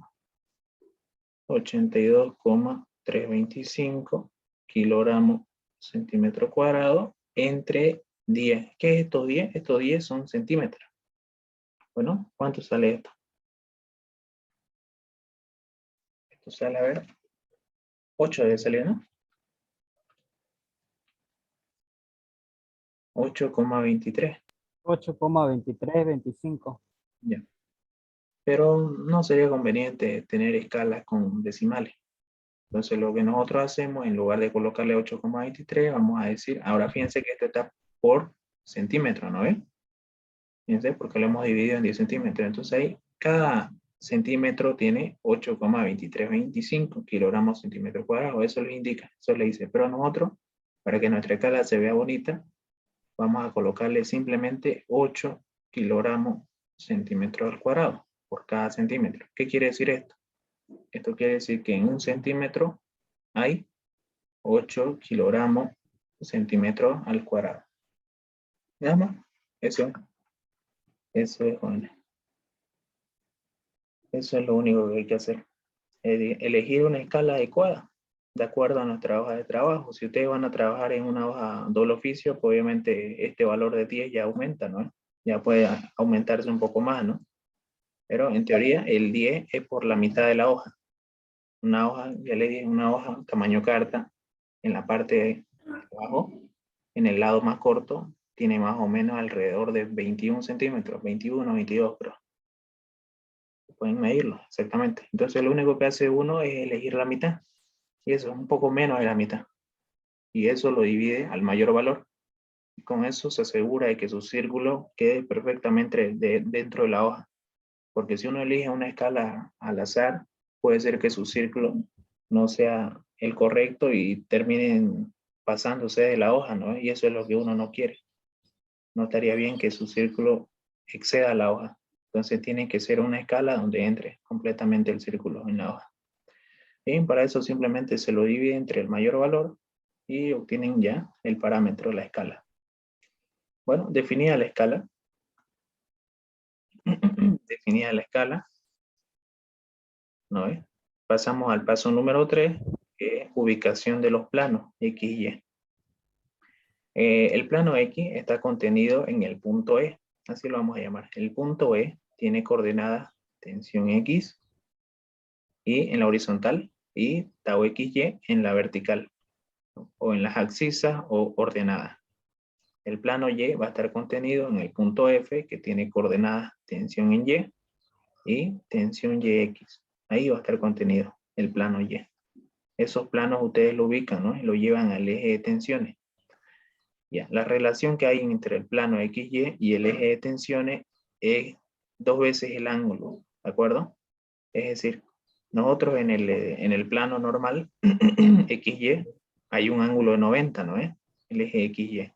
Speaker 1: 82,325 kilogramos centímetro cuadrado entre 10. ¿Qué es estos 10? Estos 10 son centímetros. Bueno, ¿cuánto sale esto? Esto sale, a ver, 8 debe salir, ¿no? 8,23.
Speaker 4: 8,2325.
Speaker 1: Ya. Pero no sería conveniente tener escalas con decimales. Entonces lo que nosotros hacemos, en lugar de colocarle 8,23, vamos a decir, ahora fíjense que esto está por centímetro, ¿no ven? Fíjense, porque lo hemos dividido en 10 centímetros. Entonces ahí, cada centímetro tiene 8,2325 kilogramos centímetro cuadrado. Eso le indica, eso le dice. Pero nosotros, para que nuestra escala se vea bonita, vamos a colocarle simplemente 8 kilogramos centímetros al cuadrado por cada centímetro. ¿Qué quiere decir esto? Esto quiere decir que en un centímetro hay 8 kilogramos centímetros al cuadrado. Nada más. Eso es, jóvenes. Eso es lo único que hay que hacer. Elegir una escala adecuada, de acuerdo a nuestra hoja de trabajo. Si ustedes van a trabajar en una hoja doble oficio, pues obviamente este valor de 10 ya aumenta, ¿no? Ya puede aumentarse un poco más, ¿no? Pero en teoría el 10 es por la mitad de la hoja. Una hoja, ya le dije, una hoja tamaño carta, en la parte de abajo, en el lado más corto, tiene más o menos alrededor de 21 centímetros, 21, 22, pero pueden medirlo exactamente. Entonces lo único que hace uno es elegir la mitad, y eso es un poco menos de la mitad. Y eso lo divide al mayor valor. Y con eso se asegura de que su círculo quede perfectamente dentro de la hoja. Porque si uno elige una escala al azar, puede ser que su círculo no sea el correcto y terminen pasándose de la hoja, ¿no? Y eso es lo que uno no quiere. No estaría bien que su círculo exceda la hoja. Entonces tiene que ser una escala donde entre completamente el círculo en la hoja. Bien, para eso simplemente se lo divide entre el mayor valor y obtienen ya el parámetro, la escala. Bueno, definida la escala. Definida la escala. ¿No es? Pasamos al paso número 3, que es ubicación de los planos X y Y. El plano X está contenido en el punto E, así lo vamos a llamar. El punto E tiene coordenadas tensión X y en la horizontal y tau XY en la vertical, ¿no? O en las abscisas o ordenadas. El plano Y va a estar contenido en el punto F, que tiene coordenadas tensión en Y y tensión YX. Ahí va a estar contenido el plano Y. Esos planos ustedes lo ubican, ¿no? Y lo llevan al eje de tensiones. Ya, la relación que hay entre el plano XY y el eje de tensiones es 2 veces el ángulo, ¿de acuerdo? Es decir, nosotros en el plano normal, XY, hay un ángulo de 90, ¿no es? El eje XY,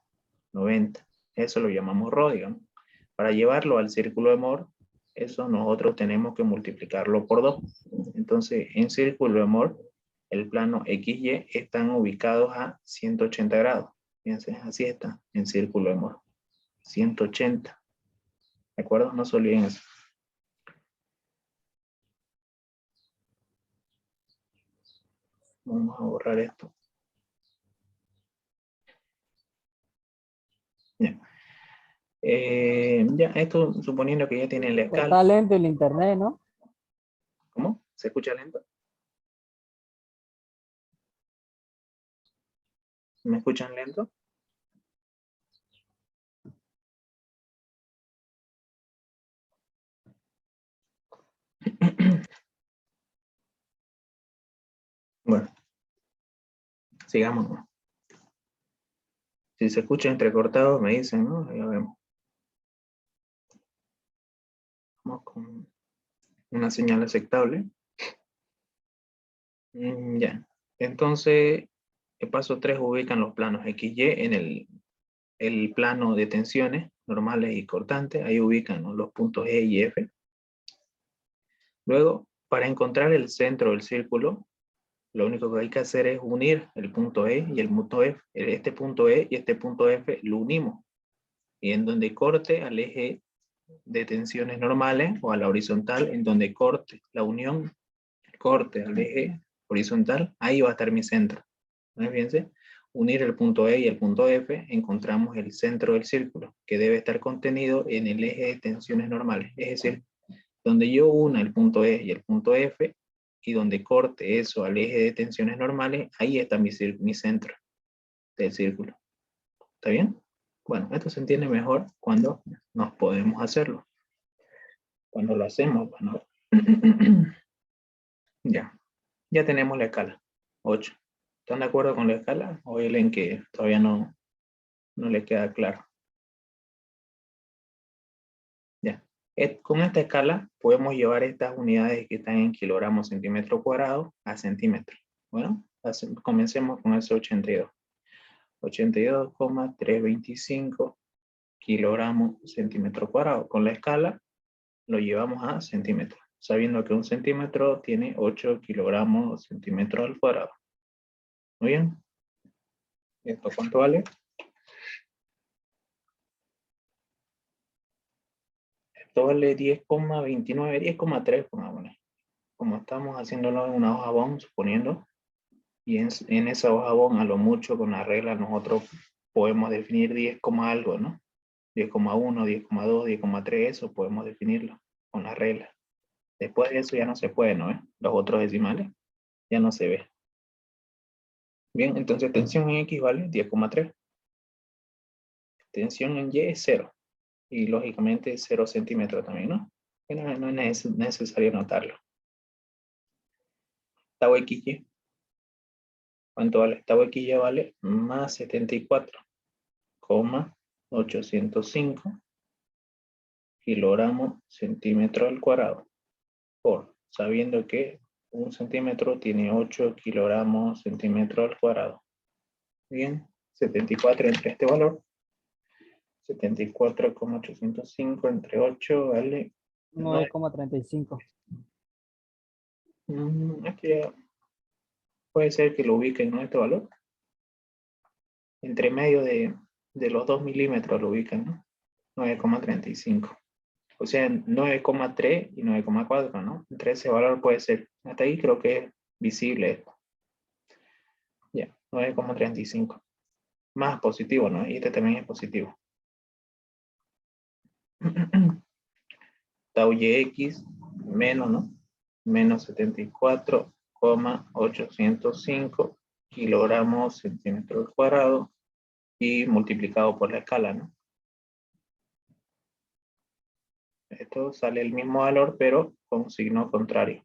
Speaker 1: 90. Eso lo llamamos ρ, digamos. Para llevarlo al círculo de Mohr, eso nosotros tenemos que multiplicarlo por 2. Entonces, en círculo de Mohr, el plano XY están ubicados a 180 grados. Fíjense, así está, en círculo de Mohr. 180. ¿De acuerdo? No se olviden eso. Vamos a borrar esto. Ya. Ya, esto suponiendo que ya tienen la escala.
Speaker 4: Está lento el internet, ¿no?
Speaker 1: ¿Cómo? ¿Se escucha lento? ¿Me escuchan lento? Bueno, sigamos. Si se escucha entrecortado, me dicen, ¿no? Ya vemos. Vamos con una señal aceptable. Ya. Entonces, el paso 3 ubican los planos XY en el plano de tensiones normales y cortantes. Ahí ubican, ¿no?, los puntos E y F. Luego, para encontrar el centro del círculo, lo único que hay que hacer es unir el punto E y el punto F. Este punto E y este punto F lo unimos. Y en donde corte al eje de tensiones normales o a la horizontal, en donde corte la unión, corte al eje horizontal, ahí va a estar mi centro. ¿No? Fíjense, unir el punto E y el punto F, encontramos el centro del círculo, que debe estar contenido en el eje de tensiones normales. Es decir, donde yo una el punto E y el punto F, y donde corte eso al eje de tensiones normales, ahí está mi centro del círculo. ¿Está bien? Bueno, esto se entiende mejor cuando nos podemos hacerlo. Cuando lo hacemos, bueno. Ya tenemos la escala. 8. ¿Están de acuerdo con la escala? ¿O leen que todavía no le queda claro? Ya. Con esta escala podemos llevar estas unidades que están en kilogramos centímetro cuadrado a centímetros. Bueno, comencemos con ese 82. 82,325 kilogramos centímetro cuadrado. Con la escala lo llevamos a centímetros, sabiendo que un centímetro tiene 8 kilogramos centímetro al cuadrado. Muy bien. ¿Esto cuánto vale? Esto vale 10,29, 10,3, pongámosle. Como estamos haciéndolo en una hoja bond, suponiendo, y en esa hoja bond, a lo mucho con la regla, nosotros podemos definir 10, algo, ¿no? 10,1, 10,2, 10,3, eso podemos definirlo con la regla. Después de eso ya no se puede, ¿no? Los otros decimales ya no se ve. Bien, entonces tensión en X vale 10,3. Tensión en Y es 0. Y lógicamente 0 centímetros también, ¿no? No es necesario notarlo. Tau XY. ¿Cuánto vale? Tau XY vale más 74,805 kilogramos centímetro al cuadrado. Por, sabiendo que un centímetro tiene 8 kilogramos centímetro al cuadrado. Bien, 74 entre este valor. 74,805 entre 8 vale
Speaker 4: 9,35.
Speaker 1: Aquí ya puede ser que lo ubiquen, ¿no? Este valor. Entre medio de los 2 milímetros lo ubican, ¿no? 9,35. O sea, 9,3 y 9,4, ¿no? Entre ese valor puede ser. Hasta ahí creo que es visible esto. Ya, 9,35. Más positivo, ¿no? Y este también es positivo. Tau YX menos, ¿no? Menos 74,805 kilogramos centímetro al cuadrado y multiplicado por la escala, ¿no? Esto sale el mismo valor, pero con signo contrario.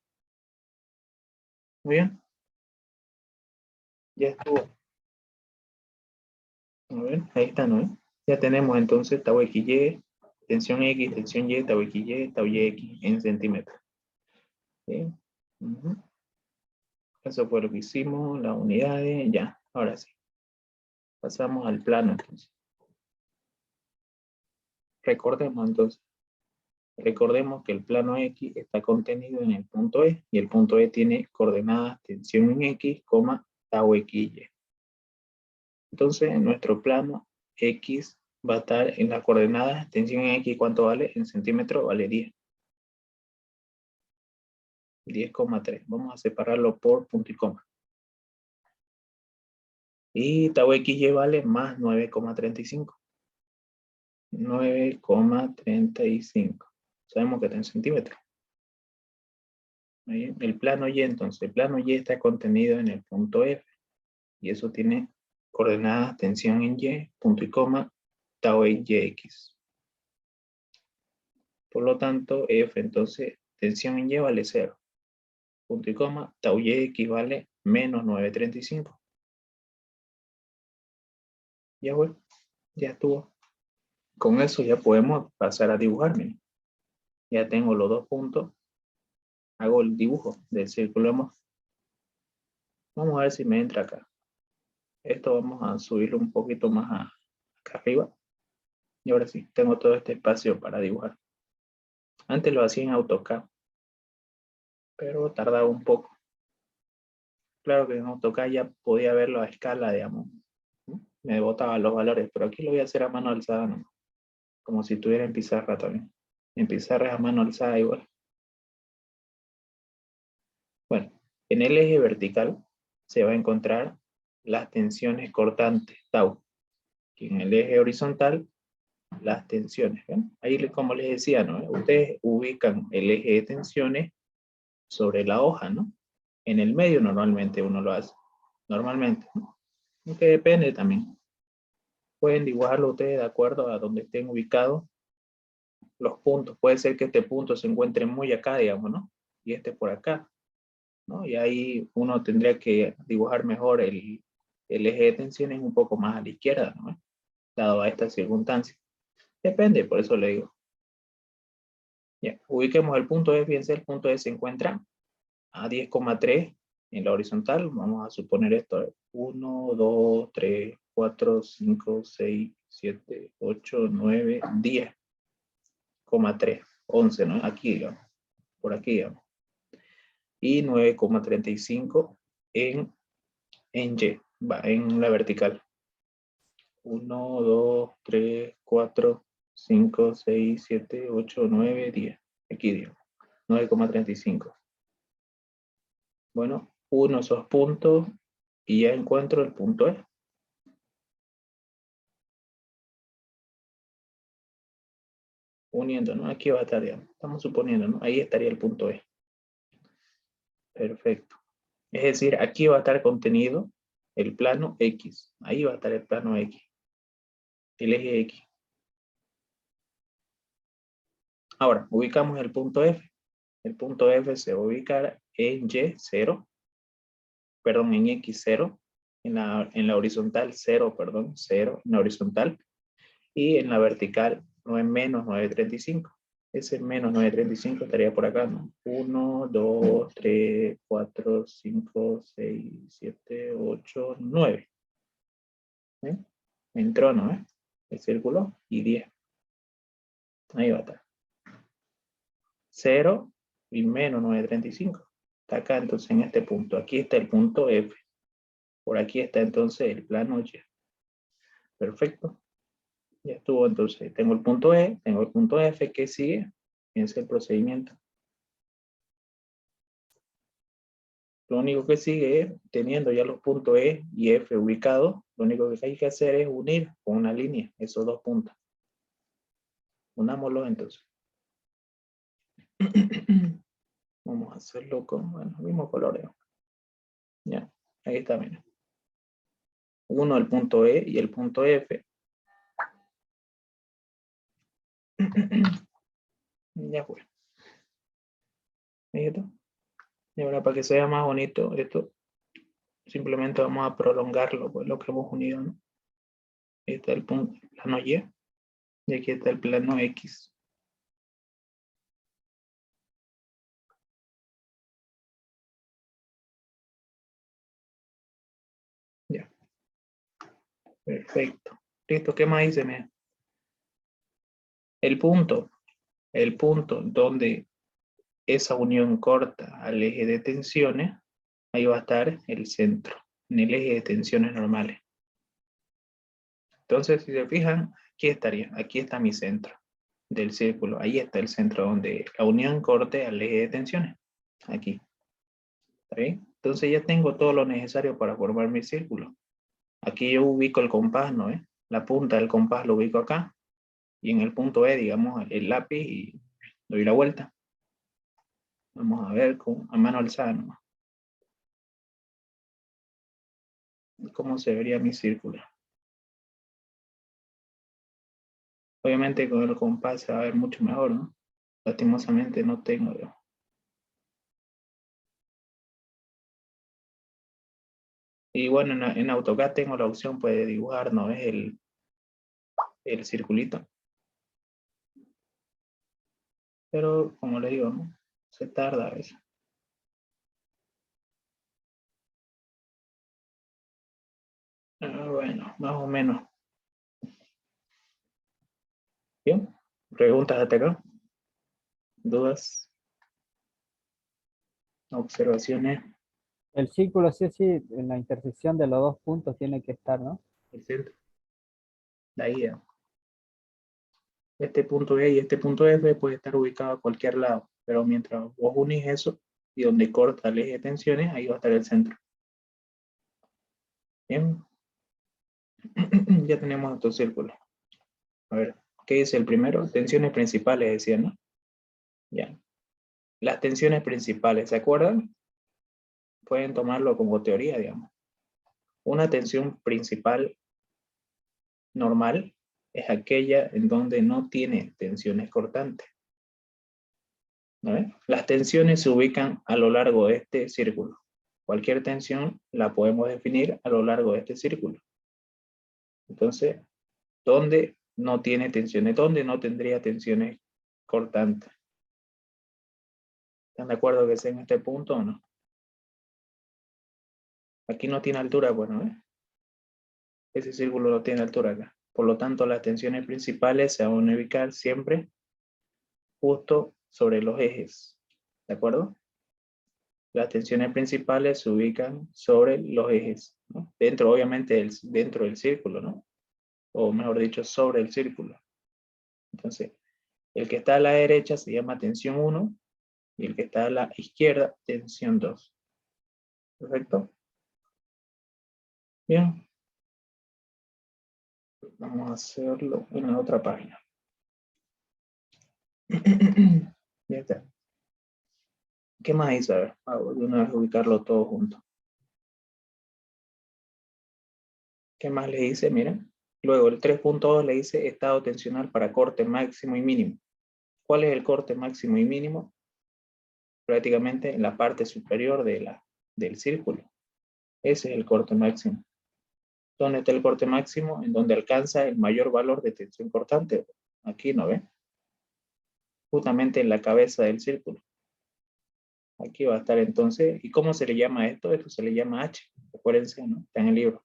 Speaker 1: Muy bien. Ya estuvo. A ver, ahí está, ¿no? Ya tenemos entonces tau XY, tensión X, tensión Y, tau XY, tau YX en centímetros. ¿Sí? Eso fue lo que hicimos, la unidad de... Ya, ahora sí. Pasamos al plano entonces. Recordemos que el plano X está contenido en el punto E y el punto E tiene coordenadas tensión en X, tau XY. Entonces, en nuestro plano X va a estar en las coordenadas tensión en X, ¿cuánto vale? En centímetros vale 10. 10,3. Vamos a separarlo por punto y coma. Y tau XY vale más 9,35. 9,35. Sabemos que está en centímetros. El plano Y, entonces, el plano Y está contenido en el punto F. Y eso tiene coordenadas tensión en Y, punto y coma, tau YX. Por lo tanto, F, entonces, tensión en Y vale 0. Punto y coma, tau YX vale menos 9,35. Ya, bueno. Ya estuvo. Con eso ya podemos pasar a dibujar. Miren. Ya tengo los dos puntos. Hago el dibujo del círculo. Vamos a ver si me entra acá. Esto vamos a subirlo un poquito más acá arriba. Y ahora sí, tengo todo este espacio para dibujar. Antes lo hacía en AutoCAD, pero tardaba un poco. Claro que en AutoCAD ya podía verlo a escala, digamos. ¿No? Me botaba los valores, pero aquí lo voy a hacer a mano alzada nomás. Como si estuviera en pizarra también. En pizarra es a mano alzada igual. Bueno, en el eje vertical se va a encontrar las tensiones cortantes, tau. Y en el eje horizontal, las tensiones. ¿Ven? Ahí, como les decía, ¿no? Ustedes ubican el eje de tensiones sobre la hoja, ¿no? En el medio normalmente uno lo hace. Normalmente, ¿no? Aunque depende también. Pueden dibujarlo ustedes de acuerdo a donde estén ubicados los puntos. Puede ser que este punto se encuentre muy acá, digamos, ¿no? Y este por acá, ¿no? Y ahí uno tendría que dibujar mejor el eje de tensiones un poco más a la izquierda, ¿no? Dado a esta circunstancia. Depende, por eso le digo. Ya, ubiquemos el punto E, fíjense, el punto E se encuentra a 10,3 en la horizontal. Vamos a suponer esto: 1, 2, 3, 4, 5, 6, 7, 8, 9, 10,3, 11, ¿no? Aquí, digamos, por aquí, digamos. Y 9,35 en Y, va, en la vertical. 1, 2, 3, 4, 5, 6, 7, 8, 9, 10. Aquí, digamos, 9,35. Bueno, uno esos puntos y ya encuentro el punto E. Uniendo, ¿no? Aquí va a estar, digamos. Estamos suponiendo, ¿no? Ahí estaría el punto E. Perfecto. Es decir, aquí va a estar contenido el plano X. Ahí va a estar el plano X. El eje X. Ahora, ubicamos el punto F. El punto F se va a ubicar en Y0. Perdón, en X0. En la horizontal 0, perdón. 0 en la horizontal. Y en la vertical no es menos 9,35. Ese menos 9,35 estaría por acá, ¿no? 1, 2, 3, 4, 5, 6, 7, 8, 9. ¿Eh? Entró, ¿no? El círculo y 10. Ahí va a estar. 0 y menos 9,35. Está acá entonces en este punto. Aquí está el punto F. Por aquí está entonces el plano Y. Perfecto. Ya estuvo entonces. Tengo el punto E, tengo el punto F. ¿Qué sigue? Fíjense el procedimiento. Lo único que sigue es, teniendo ya los puntos E y F ubicados, lo único que hay que hacer es unir con una línea esos dos puntos. Unámoslos entonces. Vamos a hacerlo con, bueno, el mismo coloreo. Ya, ahí está, miren. Uno el punto E y el punto F. Ya fue. Ahí está. Y ahora para que sea más bonito esto, simplemente vamos a prolongarlo, pues lo que hemos unido, ¿no? Ahí está el punto, el plano Y, y aquí está el plano X. Ya. Perfecto. Listo, ¿qué más dice? Mira. El punto donde esa unión corta al eje de tensiones, ahí va a estar el centro, en el eje de tensiones normales. Entonces, si se fijan, aquí estaría, aquí está mi centro del círculo, ahí está el centro donde la unión corte al eje de tensiones, aquí. ¿Está bien? Entonces ya tengo todo lo necesario para formar mi círculo. Aquí yo ubico el compás, ¿no? La punta del compás lo ubico acá, y en el punto E, digamos, el lápiz y doy la vuelta. Vamos a ver con a mano alzada nomás. ¿Cómo se vería mi círculo? Obviamente con el compás se va a ver mucho mejor, ¿no? Lastimosamente no tengo yo. Y bueno, en AutoCAD tengo la opción pues, de dibujar, ¿no? Es el circulito. Pero, como le digo, ¿no? Se tarda a veces. Bueno, más o menos. Bien. ¿Preguntas hasta acá? ¿Dudas? ¿Observaciones?
Speaker 4: El círculo sí o sí, en la intersección de los dos puntos tiene que estar, ¿no?
Speaker 1: El centro. La ida. Este punto E y este punto F puede estar ubicado a cualquier lado, pero mientras vos unís eso y donde corta el eje de tensiones, ahí va a estar el centro. Bien. Ya tenemos estos círculos. A ver, ¿qué dice el primero? Tensiones principales, decía, ¿no? Ya. Las tensiones principales, ¿se acuerdan? Pueden tomarlo como teoría, digamos. Una tensión principal normal es aquella en donde no tiene tensiones cortantes. ¿No ves? Las tensiones se ubican a lo largo de este círculo. Cualquier tensión la podemos definir a lo largo de este círculo. Entonces, ¿dónde no tiene tensiones? ¿Dónde no tendría tensiones cortantes? ¿Están de acuerdo que sea en este punto o no? Aquí no tiene altura, bueno, ¿eh? Ese círculo no tiene altura acá. Por lo tanto, las tensiones principales se van a ubicar siempre justo sobre los ejes. ¿De acuerdo? Las tensiones principales se ubican sobre los ejes, ¿no? Dentro, obviamente, dentro del círculo, ¿no? O mejor dicho, sobre el círculo. Entonces, el que está a la derecha se llama tensión 1 y el que está a la izquierda, tensión 2. ¿Perfecto? Bien. Vamos a hacerlo en la otra página. Ya está. ¿Qué más hizo? A ver, vamos de una vez a ubicarlo todo junto. ¿Qué más le dice? Miren. Luego el 3.2 le dice estado tensional para corte máximo y mínimo. ¿Cuál es el corte máximo y mínimo? Prácticamente en la parte superior del círculo. Ese es el corte máximo. ¿Dónde está el corte máximo? En donde alcanza el mayor valor de tensión cortante. Aquí, ¿no ve? Justamente en la cabeza del círculo. Aquí va a estar entonces. ¿Y cómo se le llama esto? Esto se le llama H. Acuérdense, ¿no? Está en el libro.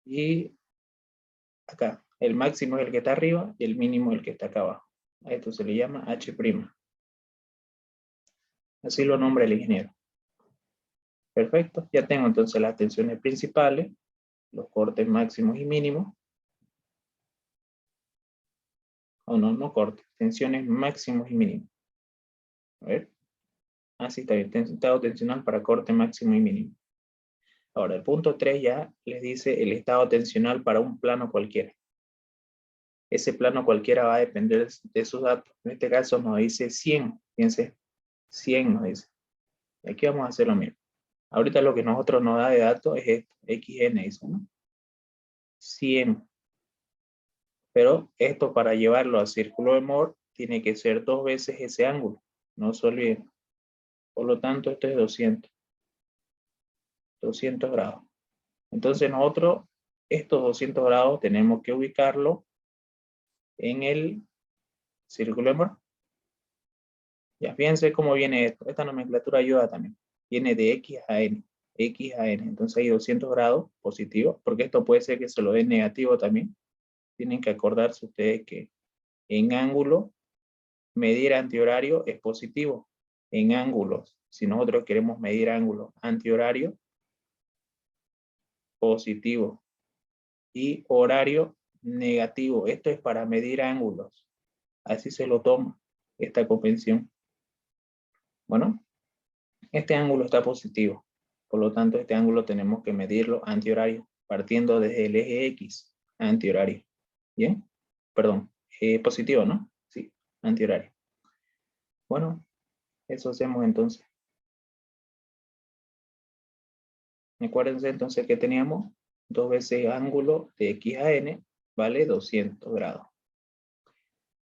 Speaker 1: Y acá, el máximo es el que está arriba y el mínimo es el que está acá abajo. A esto se le llama H'. Así lo nombra el ingeniero. Perfecto. Ya tengo entonces las tensiones principales, los cortes máximos y mínimos. O no, no cortes. Tensiones máximos y mínimos. A ver. Así está bien. Estado tensional para corte máximo y mínimo. Ahora, el punto 3 ya les dice el estado tensional para un plano cualquiera. Ese plano cualquiera va a depender de sus datos. En este caso nos dice 100. Fíjense, 100 nos dice. Y aquí vamos a hacer lo mismo. Ahorita lo que nosotros nos da de datos es esto, XN, dice, ¿no? 100. Pero esto para llevarlo al círculo de Moore tiene que ser 2 veces ese ángulo. No se olviden. Por lo tanto, esto es 200. 200 grados. Entonces nosotros, estos 200 grados tenemos que ubicarlo en el círculo de Moore. Ya, fíjense cómo viene esto. Esta nomenclatura ayuda también. Viene de X a N. X a N. Entonces hay 200 grados positivo, porque esto puede ser que se lo dé negativo también. Tienen que acordarse ustedes que en ángulo, medir antihorario es positivo. En ángulos, si nosotros queremos medir ángulo antihorario, positivo. Y horario negativo. Esto es para medir ángulos. Así se lo toma esta convención. Bueno, este ángulo está positivo. Por lo tanto, este ángulo tenemos que medirlo antihorario, partiendo desde el eje X, antihorario. ¿Bien? Perdón, positivo, ¿no? Sí, antihorario. Bueno, eso hacemos entonces. Acuérdense entonces que teníamos 2 veces ángulo de X a N, vale 200 grados.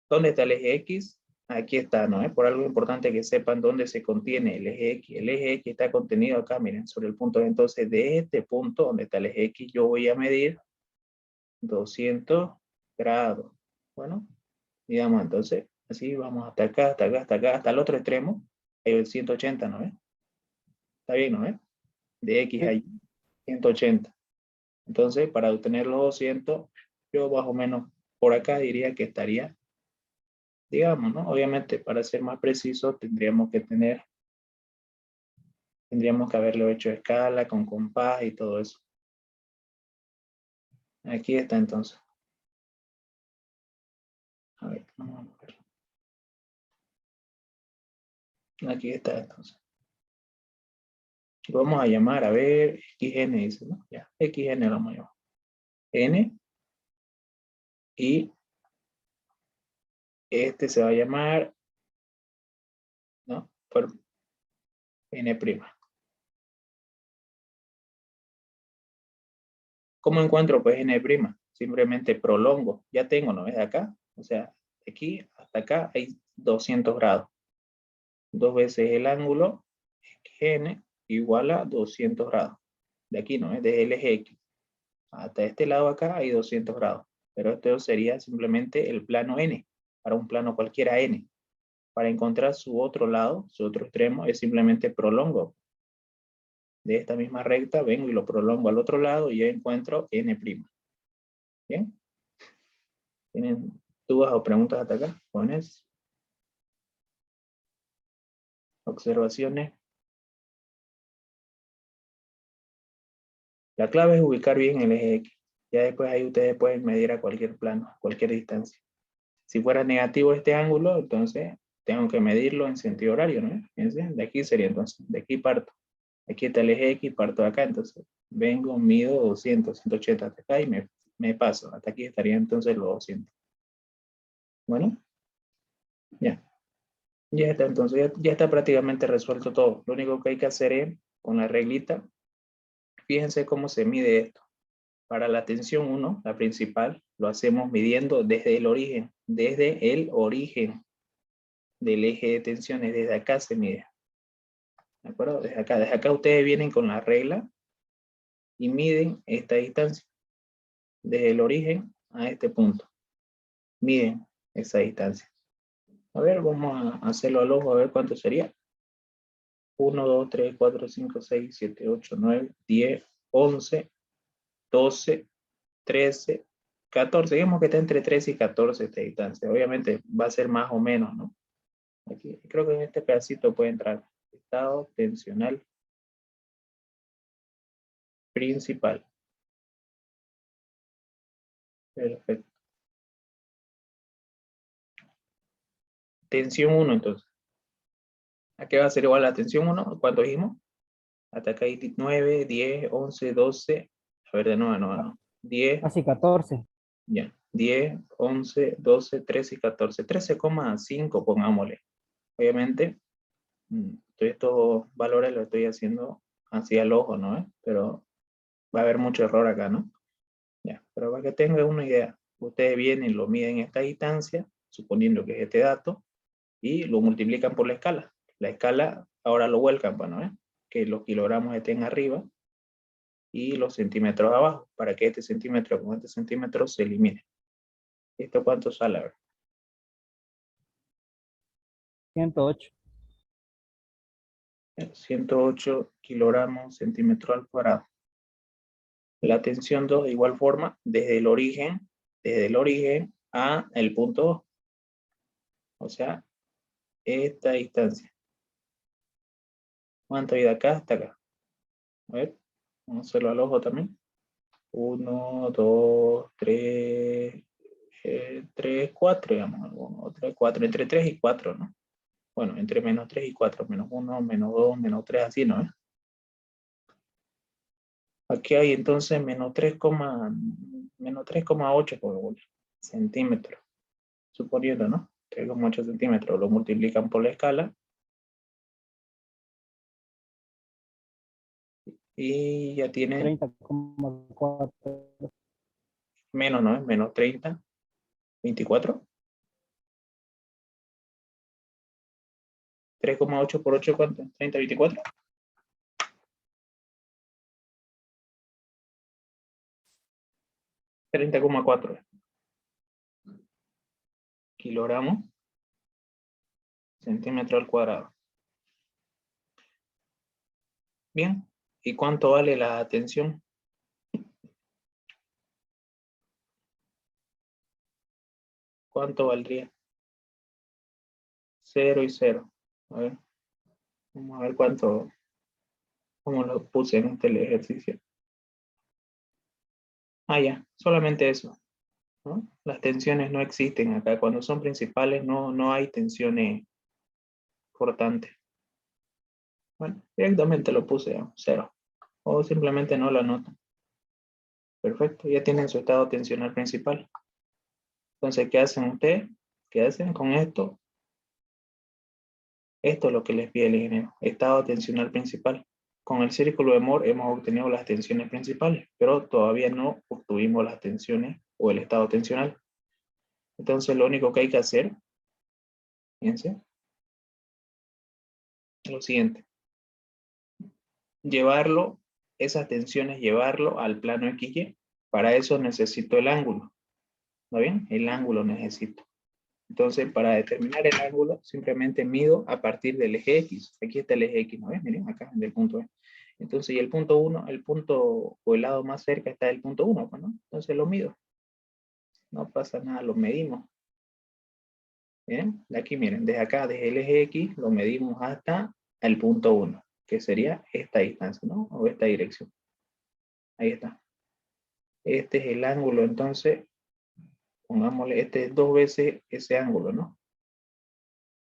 Speaker 1: ¿Dónde está el eje X? Aquí está, ¿no? Es por algo importante que sepan dónde se contiene el eje X. El eje X está contenido acá, miren, sobre el punto. Entonces, de este punto donde está el eje X, yo voy a medir 200 grados. Bueno, digamos entonces, así vamos hasta acá, hasta acá, hasta acá, hasta el otro extremo. Hay el 180, ¿no ves? Está bien, ¿no ves? De X
Speaker 4: Sí.
Speaker 1: hay 180. Entonces, para obtener los 200, yo más o menos por acá diría que estaría, digamos, ¿no? Obviamente, para ser más preciso, tendríamos que haberlo hecho a escala, con compás y todo eso. Aquí está entonces. A ver, vamos a ver. Aquí está entonces. Lo vamos a llamar, a ver, XN dice, ¿no? Ya, XN lo vamos a llamar. N. Y este se va a llamar, ¿no? Por N'. ¿Cómo encuentro pues N'? Simplemente prolongo. Ya tengo, ¿no ves? Acá, o sea, de aquí hasta acá hay 200 grados. 2 veces el ángulo XN igual a 200 grados. De aquí, ¿no? Desde el eje X hasta este lado acá hay 200 grados. Pero esto sería simplemente el plano N, para un plano cualquiera N. Para encontrar su otro lado, su otro extremo, es simplemente prolongo. De esta misma recta vengo y lo prolongo al otro lado y ya encuentro N'. ¿Bien? ¿Tienen dudas o preguntas hasta acá? ¿Jóvenes? Observaciones. La clave es ubicar bien el eje X. Ya después ahí ustedes pueden medir a cualquier plano, a cualquier distancia. Si fuera negativo este ángulo, entonces tengo que medirlo en sentido horario, ¿no? Fíjense, de aquí sería entonces, de aquí parto. Aquí está el eje X, parto de acá, entonces vengo, mido 200, 180 hasta acá y me paso. Hasta aquí estaría entonces los 200. Bueno, ya. Ya está, entonces ya está prácticamente resuelto todo. Lo único que hay que hacer es, con la reglita, fíjense cómo se mide esto. Para la tensión 1, la principal, lo hacemos midiendo desde el origen del eje de tensiones, desde acá se mide. ¿De acuerdo? Desde acá ustedes vienen con la regla y miden esta distancia. Desde el origen a este punto. Miden esa distancia. A ver, vamos a hacerlo al ojo, a ver cuánto sería. 1, 2, 3, 4, 5, 6, 7, 8, 9, 10, 11, 12, 13, 14. Digamos que está entre 13 y 14 esta distancia. Obviamente va a ser más o menos, ¿no? Aquí, creo que en este pedacito puede entrar estado tensional principal. Perfecto. Tensión 1 entonces. ¿A qué va a ser igual la tensión 1? ¿Cuánto dijimos? Hasta acá hay 9, 10, 11, 12. A ver, de nuevo, no. 10,
Speaker 4: Casi 14.
Speaker 1: ya. 10, 11, 12, 13 y 14. 13,5 pongámosle. Obviamente, estos valores los estoy haciendo así al ojo, ¿no? Pero va a haber mucho error acá, ¿no? Ya, pero para que tengan una idea, ustedes vienen, lo miden esta distancia, suponiendo que es este dato, y lo multiplican por la escala. La escala ahora lo vuelcan, ¿no? Que los kilogramos estén arriba y los centímetros abajo, para que este centímetro con este centímetro se elimine. ¿Esto cuánto sale? A ver.
Speaker 4: 108.
Speaker 1: 108 kilogramos centímetro al cuadrado. La tensión 2 de igual forma, desde el origen a el punto 2. O sea, esta distancia. ¿Cuánto hay de acá hasta acá? A ver, vamos a hacerlo al ojo también. 1, 2, 3, 3, 4, digamos. 1, 3, 4, entre 3 y 4, ¿no? Bueno, entre menos 3 y 4, menos 1, menos 2, menos 3, así, ¿no? Aquí hay entonces menos 3,8 por centímetro, suponiendo, ¿no? 3,8 centímetros, lo multiplican por la escala y ya tiene
Speaker 4: 30,4.
Speaker 1: menos, ¿no? Menos 30, 24. 3,8 por 8, ¿cuánto? 30, 24. 30,4 kilogramos centímetro al cuadrado. Bien, ¿y cuánto vale la tensión? ¿Cuánto valdría? 0 y 0. A ver, vamos a ver cuánto, cómo lo puse en este ejercicio. Ah, ya, solamente eso, ¿no? Las tensiones no existen acá. Cuando son principales no hay tensiones cortantes. Bueno, directamente lo puse a 0. O simplemente no lo anotan. Perfecto, ya tienen su estado tensional principal. Entonces, ¿qué hacen ustedes? ¿Qué hacen con esto? Esto es lo que les pide el ingeniero. Estado tensional principal. Con el círculo de Moore hemos obtenido las tensiones principales, pero todavía no obtuvimos las tensiones o el estado tensional. Entonces, lo único que hay que hacer, fíjense, es lo siguiente. Llevarlo, esas tensiones, llevarlo al plano XY. Para eso necesito el ángulo. ¿Está bien? El ángulo necesito. Entonces, para determinar el ángulo, simplemente mido a partir del eje X. Aquí está el eje X, ¿no ves? Miren, acá, del punto E. Entonces, y el punto 1, el punto o el lado más cerca está del punto 1, ¿no? Entonces lo mido. No pasa nada, lo medimos. ¿Bien? De aquí, miren, desde acá, desde el eje X, lo medimos hasta el punto 1, que sería esta distancia, ¿no? O esta dirección. Ahí está. Este es el ángulo, entonces, pongámosle, este es 2 veces ese ángulo, ¿no?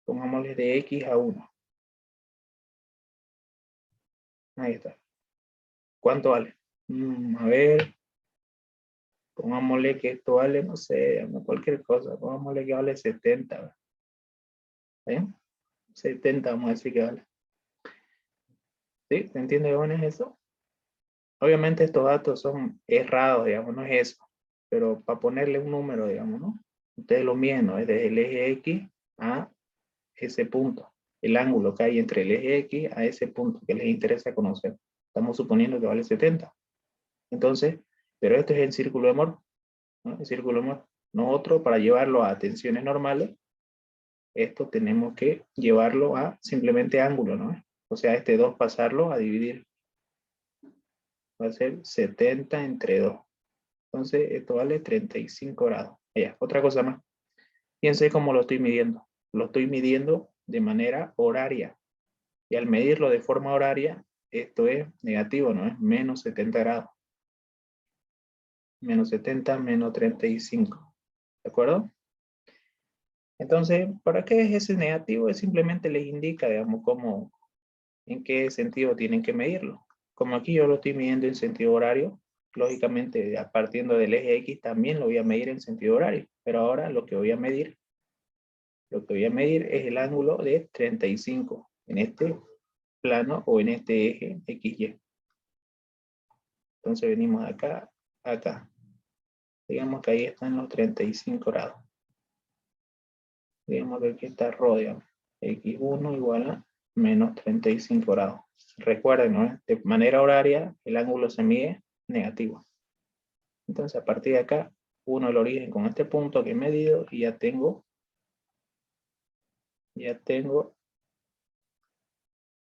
Speaker 1: Pongámosle de X a 1. Ahí está. ¿Cuánto vale? A ver, pongámosle que esto vale, no sé, cualquier cosa. Pongámosle que vale 70. ¿Verdad? ¿Bien? 70 vamos a decir que vale. ¿Sí? ¿Se entiende cómo es eso? Obviamente estos datos son errados, digamos, no es eso. Pero para ponerle un número, digamos, ¿no? Ustedes lo miden, ¿no? Es desde el eje X a ese punto. El ángulo que hay entre el eje X a ese punto que les interesa conocer. Estamos suponiendo que vale 70. Entonces, pero este es el círculo de Moore, ¿no? El círculo de Moore. Nosotros, para llevarlo a tensiones normales, esto tenemos que llevarlo a simplemente ángulo, ¿no? O sea, este 2 pasarlo a dividir. Va a ser 70 entre 2. Entonces, esto vale 35 grados. Ya, otra cosa más. Fíjense cómo lo estoy midiendo. Lo estoy midiendo de manera horaria. Y al medirlo de forma horaria, esto es negativo, ¿no? Es menos 70 grados. Menos 70, menos 35. ¿De acuerdo? Entonces, ¿para qué es ese negativo? Es simplemente les indica, digamos, cómo, en qué sentido tienen que medirlo. Como aquí yo lo estoy midiendo en sentido horario, lógicamente, partiendo del eje X, también lo voy a medir en sentido horario. Pero ahora lo que voy a medir es el ángulo de 35 en este plano o en este eje XY. Entonces venimos de acá a acá. Digamos que ahí están los 35 grados. Digamos que aquí está rodeado. X1 igual a menos 35 grados. Recuerden, ¿no? De manera horaria, el ángulo se mide negativo. Entonces, a partir de acá, uno el origen con este punto que he medido y ya tengo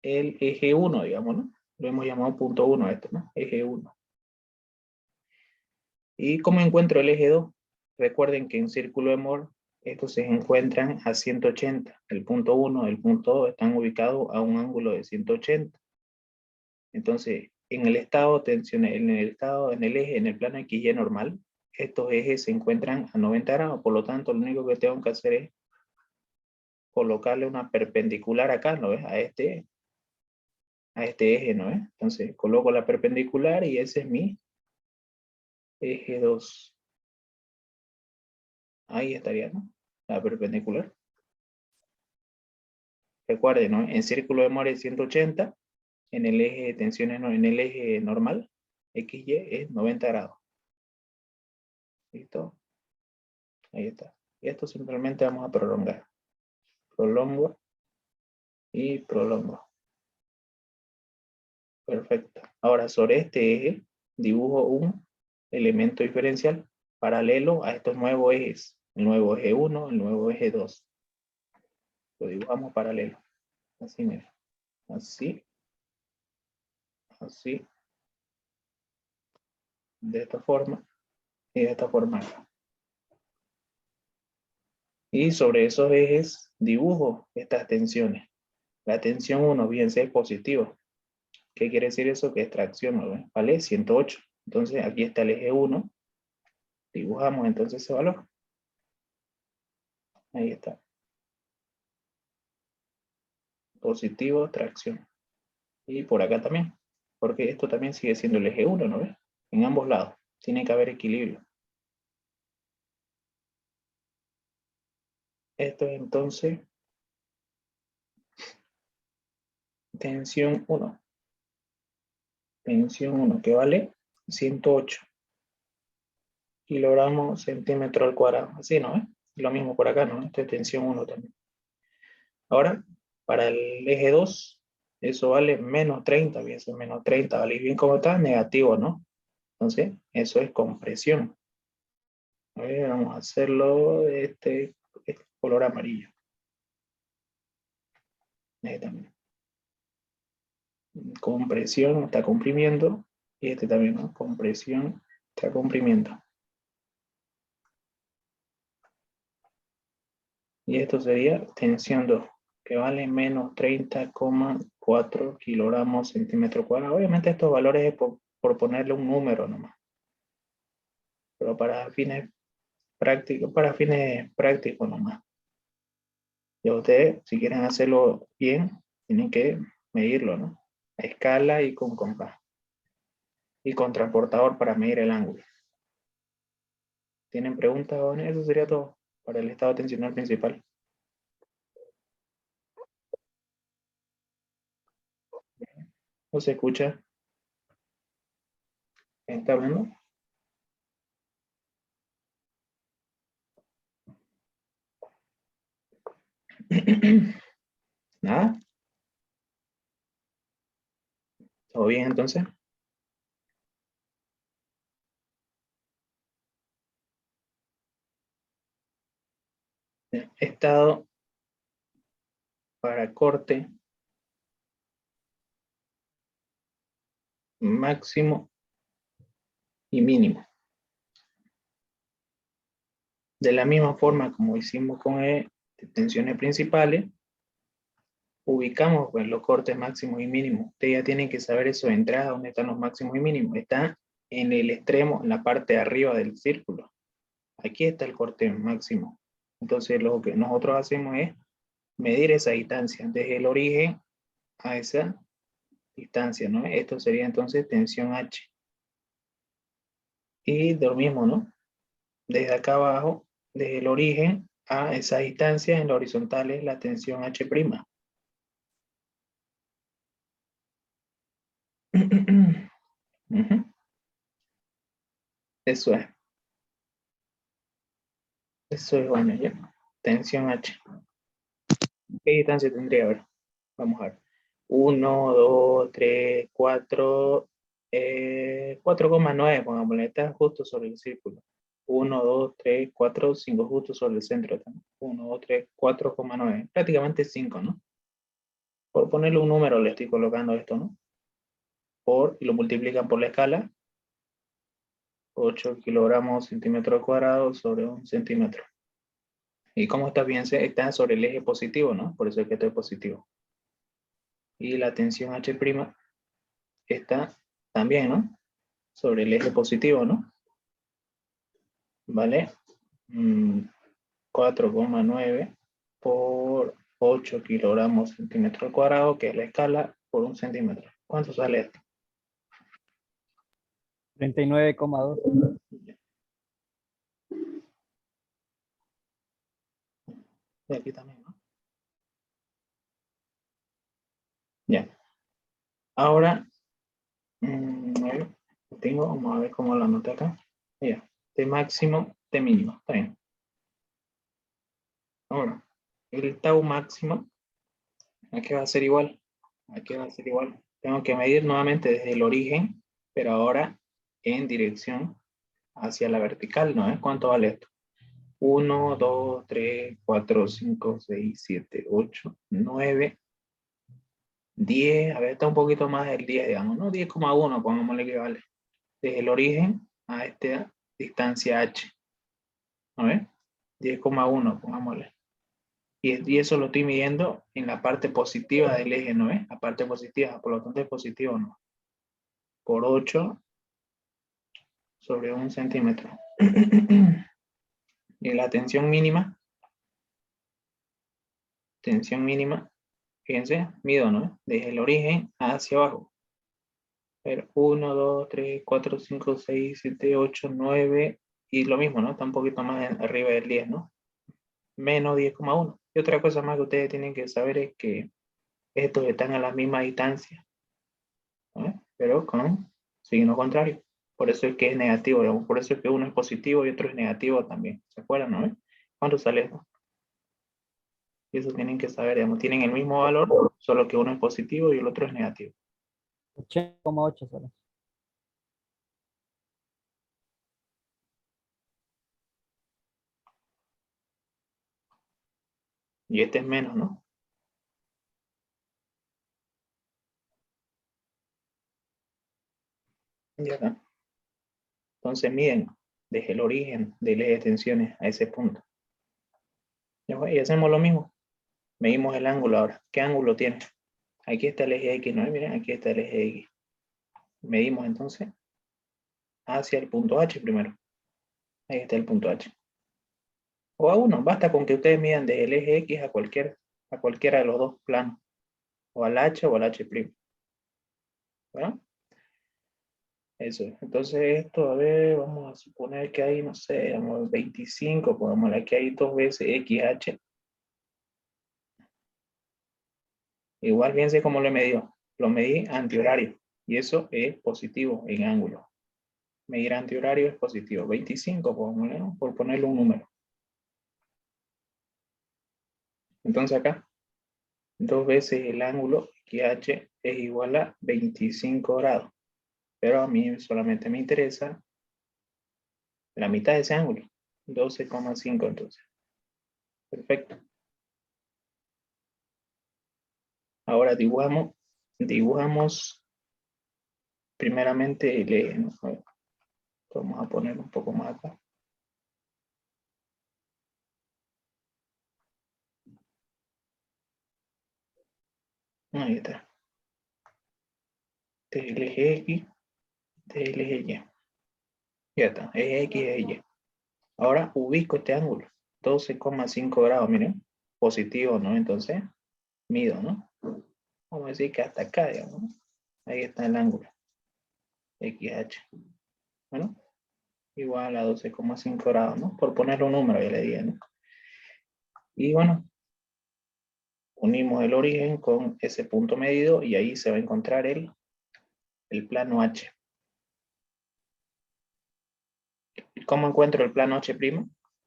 Speaker 1: el eje 1, digamos, ¿no? Lo hemos llamado punto 1 a esto, ¿no? Eje 1. ¿Y cómo encuentro el eje 2? Recuerden que en círculo de Moore, estos se encuentran a 180. El punto 1 y el punto 2 están ubicados a un ángulo de 180. Entonces, en el estado tensional, en el eje, en el plano XY normal, estos ejes se encuentran a 90 grados. Por lo tanto, lo único que tengo que hacer es colocarle una perpendicular acá, ¿no ves? A este eje, ¿no ves? Entonces, coloco la perpendicular y ese es mi eje 2. Ahí estaría, ¿no? La perpendicular. Recuerden, ¿no? En círculo de Moore es 180, en el eje de tensiones, no, en el eje normal, XY es 90 grados. ¿Listo? Ahí está. Y esto simplemente vamos a prolongar. Prolongo y prolongo. Perfecto. Ahora, sobre este eje, dibujo un elemento diferencial. paralelo a estos nuevos ejes. El nuevo eje 1, el nuevo eje 2. Lo dibujamos paralelo. Así, mira. Así. Así. De esta forma. Y de esta forma acá. Y sobre esos ejes dibujo estas tensiones. La tensión 1 bien sea positiva. ¿Qué quiere decir eso? Que es tracción, ¿no? ¿Vale? 108. Entonces aquí está el eje 1. Dibujamos entonces ese valor. Ahí está. Positivo, tracción. Y por acá también. Porque esto también sigue siendo el eje 1, ¿no ves? En ambos lados. Tiene que haber equilibrio. Esto es entonces tensión 1. Tensión 1 que vale 108 kilogramos centímetro al cuadrado. Así, ¿no? Lo mismo por acá, ¿no? Esta es tensión 1 también. Ahora, para el eje 2, eso vale menos 30. Voy a hacer menos 30. ¿Vale? Y bien como está, negativo, ¿no? Entonces, eso es compresión. A ver, vamos a hacerlo de este color amarillo. Ahí también. Compresión está comprimiendo. Y este también, ¿no? Compresión está comprimiendo. Y esto sería tensión 2, que vale menos 30,4 kilogramos centímetro cuadrado. Obviamente estos valores es por ponerle un número nomás. Pero para fines prácticos nomás. Y ustedes, si quieren hacerlo bien, tienen que medirlo, ¿no? A escala y con compás. Y con transportador para medir el ángulo. ¿Tienen preguntas, jóvenes? Eso sería todo para el estado tensional principal. ¿No se escucha? ¿Quién está hablando? ¿Nada? ¿Todo bien entonces? Estado para corte máximo y mínimo. De la misma forma como hicimos con tensiones principales, ubicamos pues, los cortes máximos y mínimos. Ustedes ya tienen que saber eso de entrada, dónde están los máximos y mínimos. Está en el extremo, en la parte de arriba del círculo. Aquí está el corte máximo. Entonces lo que nosotros hacemos es medir esa distancia, desde el origen a esa distancia, ¿no? Esto sería entonces tensión H. Y de lo mismo, ¿no? Desde acá abajo, desde el origen a esa distancia en la horizontal es la tensión H'. Ujú. Eso es. Eso es bueno ya. Tensión H. ¿Qué distancia tendría? A ver, vamos a ver. 1, 2, 3, 4, 4,9, pongámosle, está justo sobre el círculo. 1, 2, 3, 4, 5, justo sobre el centro también. 1, 2, 3, 4,9. Prácticamente 5, ¿no? Por ponerle un número le estoy colocando esto, ¿no? Y lo multiplican por la escala. 8 kilogramos centímetro cuadrado sobre 1 centímetro. Y como está bien, está sobre el eje positivo, ¿no? Por eso es que esto es positivo. Y la tensión H' está también, ¿no? Sobre el eje positivo, ¿no? ¿Vale? 4,9 por 8 kilogramos centímetro cuadrado, que es la escala, por 1 centímetro. ¿Cuánto sale esto?
Speaker 4: 39,2.
Speaker 1: Y aquí también, ¿no? Ya. Ahora, vamos a ver cómo lo anoté acá. Ya. T máximo, T mínimo. Está bien. Ahora, el tau máximo, aquí va a ser igual. Aquí va a ser igual. Tengo que medir nuevamente desde el origen, pero ahora en dirección hacia la vertical, ¿no? ¿Cuánto vale esto? 1, 2, 3, 4, 5, 6, 7, 8, 9, 10. A ver, está un poquito más del 10, digamos, ¿no? 10,1, pongámosle que vale. Desde el origen a esta distancia h. A ver, 10,1, pongámosle. Y eso lo estoy midiendo en la parte positiva del eje, ¿no es? La parte positiva, por lo tanto es positivo, ¿no? Por 8 sobre 1 centímetro. Y la tensión mínima, fíjense, mido, ¿no? Desde el origen hacia abajo. Pero 1, 2, 3, 4, 5, 6, 7, 8, 9, y lo mismo, ¿no? Está un poquito más arriba del 10, ¿no? Menos 10,1. Y otra cosa más que ustedes tienen que saber es que estos están a la misma distancia, ¿no? Pero con signo contrario. Por eso es que es negativo, digamos. Por eso es que uno es positivo y otro es negativo también. ¿Se acuerdan, no? ¿Cuánto sale esto? Y eso tienen que saber, digamos. Tienen el mismo valor, solo que uno es positivo y el otro es negativo.
Speaker 4: 8,8 solo.
Speaker 1: Y este es menos, ¿no? Ya está. Entonces miden desde el origen del eje de tensiones a ese punto. Y hacemos lo mismo. Medimos el ángulo ahora. ¿Qué ángulo tiene? Aquí está el eje X, ¿no? Miren, aquí está el eje X. Medimos entonces hacia el punto H primero. Ahí está el punto H. O a uno, basta con que ustedes midan desde el eje X a cualquiera de los dos planos. O al H o al H'. ¿Bueno? Eso. Entonces esto, a ver, vamos a suponer que hay, no sé, vamos 25, pongámosle aquí hay 2 veces XH. Igual fíjense cómo lo medió. Lo medí antihorario. Y eso es positivo en ángulo. Medir antihorario es positivo. 25, pongámosle, ¿no? Por ponerle un número. Entonces acá, 2 veces el ángulo XH es igual a 25 grados. Pero a mí solamente me interesa la mitad de ese ángulo. 12,5 entonces. Perfecto. Ahora dibujamos primeramente el eje, ¿no? Vamos a poner un poco más acá. Ahí está. Este es el eje X, este es el eje Y. Ya está, eje X, eje Y. Ahora ubico este ángulo, 12,5 grados, miren, positivo, ¿no? Entonces, mido, ¿no? Vamos a decir que hasta acá, digamos, ¿no? Ahí está el ángulo, XH. Bueno, igual a 12,5 grados, ¿no? Por ponerle un número, ya le dije, ¿no? Y bueno, unimos el origen con ese punto medido y ahí se va a encontrar el plano H. ¿Cómo encuentro el plano H'?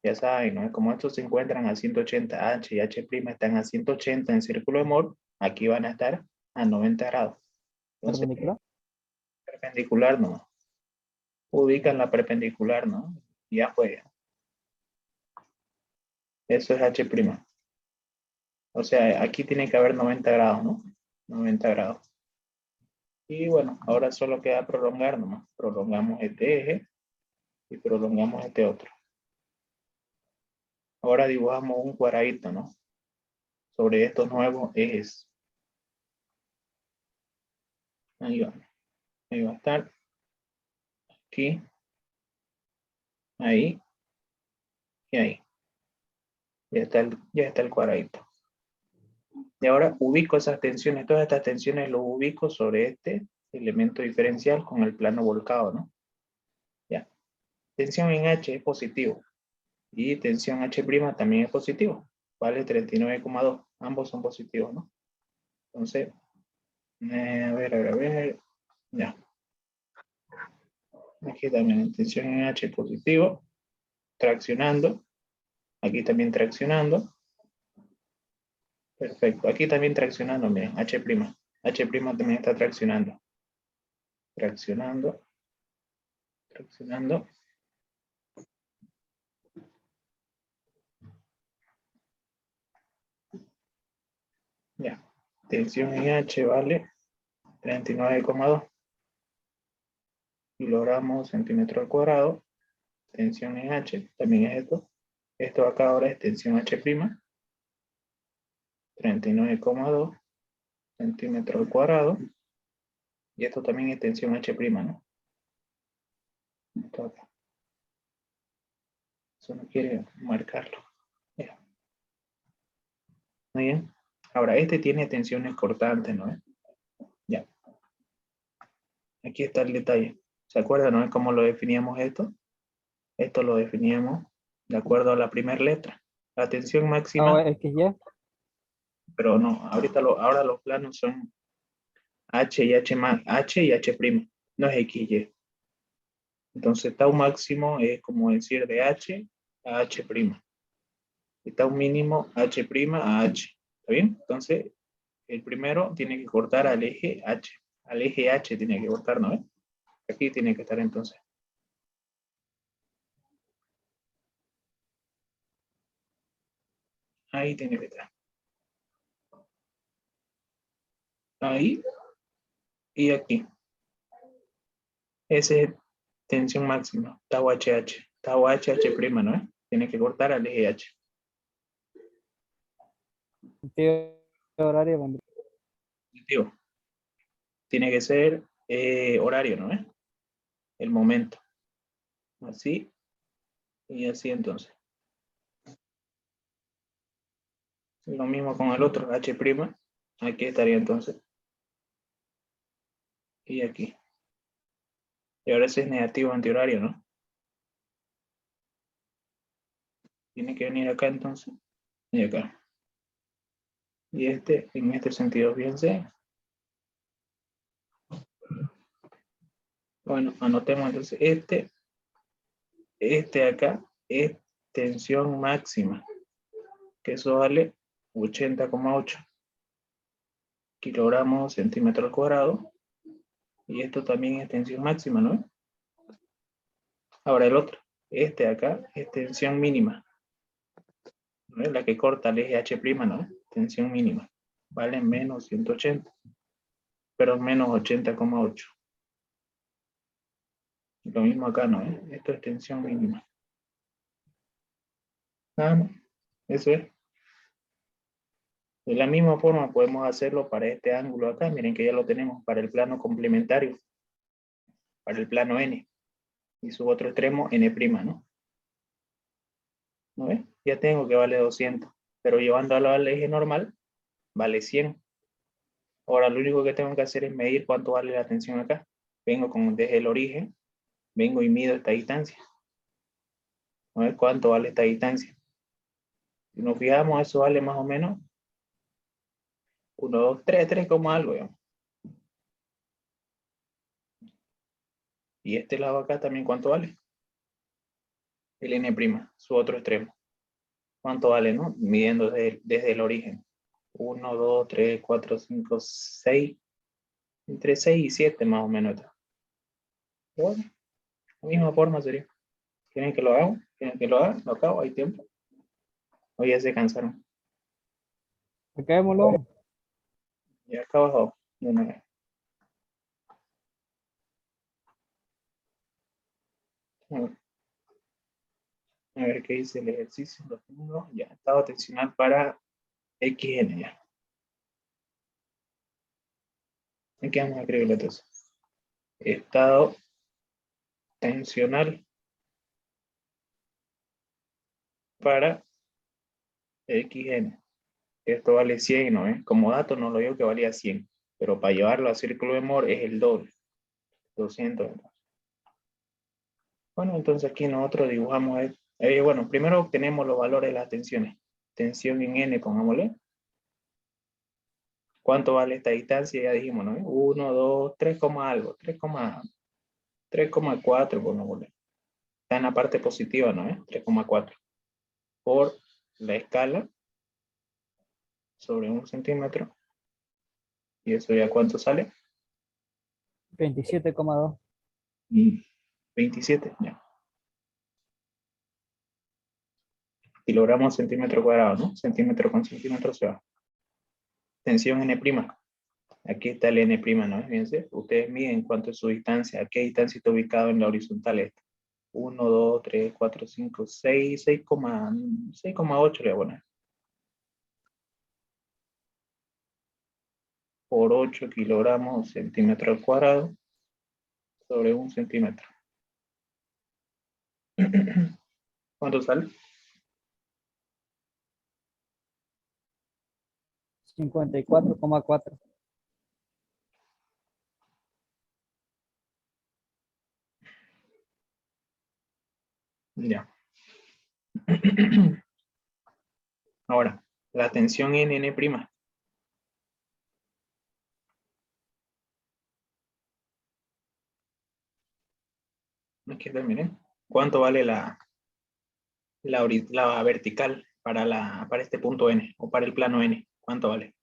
Speaker 1: Ya saben, ¿no? Como estos se encuentran a 180, H y H' están a 180 en círculo de Moore, aquí van a estar a 90 grados. Entonces,
Speaker 4: ¿Perpendicular?
Speaker 1: perpendicular, ¿no? Ubican la perpendicular, ¿no? Ya fue. Eso es H'. O sea, aquí tiene que haber 90 grados, ¿no? 90 grados. Y bueno, ahora solo queda prolongar nomás. Prolongamos este eje y prolongamos este otro. Ahora dibujamos un cuadradito, ¿no? Sobre estos nuevos ejes. Ahí va. Ahí va a estar. Aquí. Ahí. Y ahí. Ya está el cuadradito. Y ahora ubico esas tensiones. Todas estas tensiones los ubico sobre este elemento diferencial con el plano volcado, ¿no? Ya. Tensión en H es positivo. Y tensión H' también es positivo. Vale 39,2. Ambos son positivos, ¿no? Entonces, a ver. Ya. Aquí también tensión en H positivo. Traccionando. Aquí también traccionando. Perfecto. Aquí también traccionando, miren, H'. H' también está traccionando. Traccionando. Ya. Tensión en H vale 39,2 kilogramos centímetro al cuadrado. Tensión en H, también es esto. Esto acá ahora es tensión H', 39,2 centímetro al cuadrado. Y esto también es tensión H', ¿no? Esto acá. Eso no quiere marcarlo. Ya. Muy bien. Ahora, este tiene tensiones cortantes, ¿no? Ya. Aquí está el detalle. ¿Se acuerdan, no? ¿Cómo lo definíamos esto? Esto lo definíamos de acuerdo a la primera letra. La tensión máxima,
Speaker 4: Ahora XY.
Speaker 1: pero no, ahora los planos son H y H más, H y H', no es XY. Entonces, tau máximo es como decir de H a H'. Y tau mínimo H' a H. ¿Está bien? Entonces, el primero tiene que cortar al eje H. Al eje H tiene que cortar, ¿no? Aquí tiene que estar entonces. Ahí tiene que estar. Ahí y aquí. Esa es tensión máxima. Tau HH. Tau HH', ¿no? Tiene que cortar al eje H.
Speaker 4: Sentido horario vendría.
Speaker 1: Digo, tiene que ser horario, ¿no? El momento. Así y así entonces. Lo mismo con el otro, H'. Aquí estaría entonces. Y aquí. Y ahora ese es negativo antihorario, ¿no? Tiene que venir acá entonces. Y acá. Y este, en este sentido, fíjense. Bueno, anotemos entonces este acá es tensión máxima, que eso vale 80,8 kilogramos centímetro al cuadrado. Y esto también es tensión máxima, ¿no? Ahora el otro, este acá es tensión mínima, ¿no? La que corta el eje H', ¿no? Tensión mínima, vale menos 180, pero menos 80,8. Lo mismo acá, ¿no? Esto es tensión mínima. Nada más, eso es. De la misma forma podemos hacerlo para este ángulo acá. Miren que ya lo tenemos para el plano complementario, para el plano N. Y su otro extremo N', ¿no? ¿No ves? Ya tengo que vale 200, pero llevándolo al eje normal, vale 100. Ahora lo único que tengo que hacer es medir cuánto vale la tensión acá. Vengo desde el origen, vengo y mido esta distancia. ¿No ves cuánto vale esta distancia? Si nos fijamos, eso vale más o menos 1, 2, 3, 3 como algo, digamos. Y este lado acá también, ¿cuánto vale? El N', su otro extremo. ¿Cuánto vale, no? Midiendo desde el origen. 1, 2, 3, 4, 5, 6. Entre 6 y 7 más o menos. Bueno, de la misma forma sería. ¿Quieren que lo haga? ¿Quieren que lo haga? ¿Lo acabo? ¿Hay tiempo? O ya se cansaron.
Speaker 4: Saquémoslo.
Speaker 1: Y acá abajo. De una vez. A ver qué dice el ejercicio. Lo tengo. Ya, estado tensional para XN ya. Aquí vamos a escribirlo entonces. Estado tensional para XN. Esto vale 100, ¿no? Como dato no lo digo que valía 100, pero para llevarlo a círculo de Mohr es el doble, 200. Bueno, entonces aquí nosotros dibujamos, bueno, primero obtenemos los valores de las tensiones. Tensión en N, pongámosle. ¿Cuánto vale esta distancia? Ya dijimos, ¿no? 1, 2, 3, algo, 3,4, pongámosle. Está en la parte positiva, ¿no? 3,4. Por la escala sobre 1 centímetro. ¿Y eso ya cuánto sale?
Speaker 4: 27,2.
Speaker 1: 27, ya. Kilogramos centímetro cuadrado, ¿no? Centímetro con centímetro se va. tensión N'. Aquí está el N', ¿no? Fíjense, ustedes miden cuánto es su distancia. ¿A qué distancia está ubicado en la horizontal esta? 1, 2, 3, 4, 5, 6, 6,8 le voy a poner. Por 8 kilogramos centímetro al cuadrado sobre 1 centímetro. ¿Cuánto sale?
Speaker 4: 54,4.
Speaker 1: Ya. Ahora, la tensión en N'. Aquí está, miren. ¿Cuánto vale la vertical para este punto N o para el plano N? ¿Cuánto vale?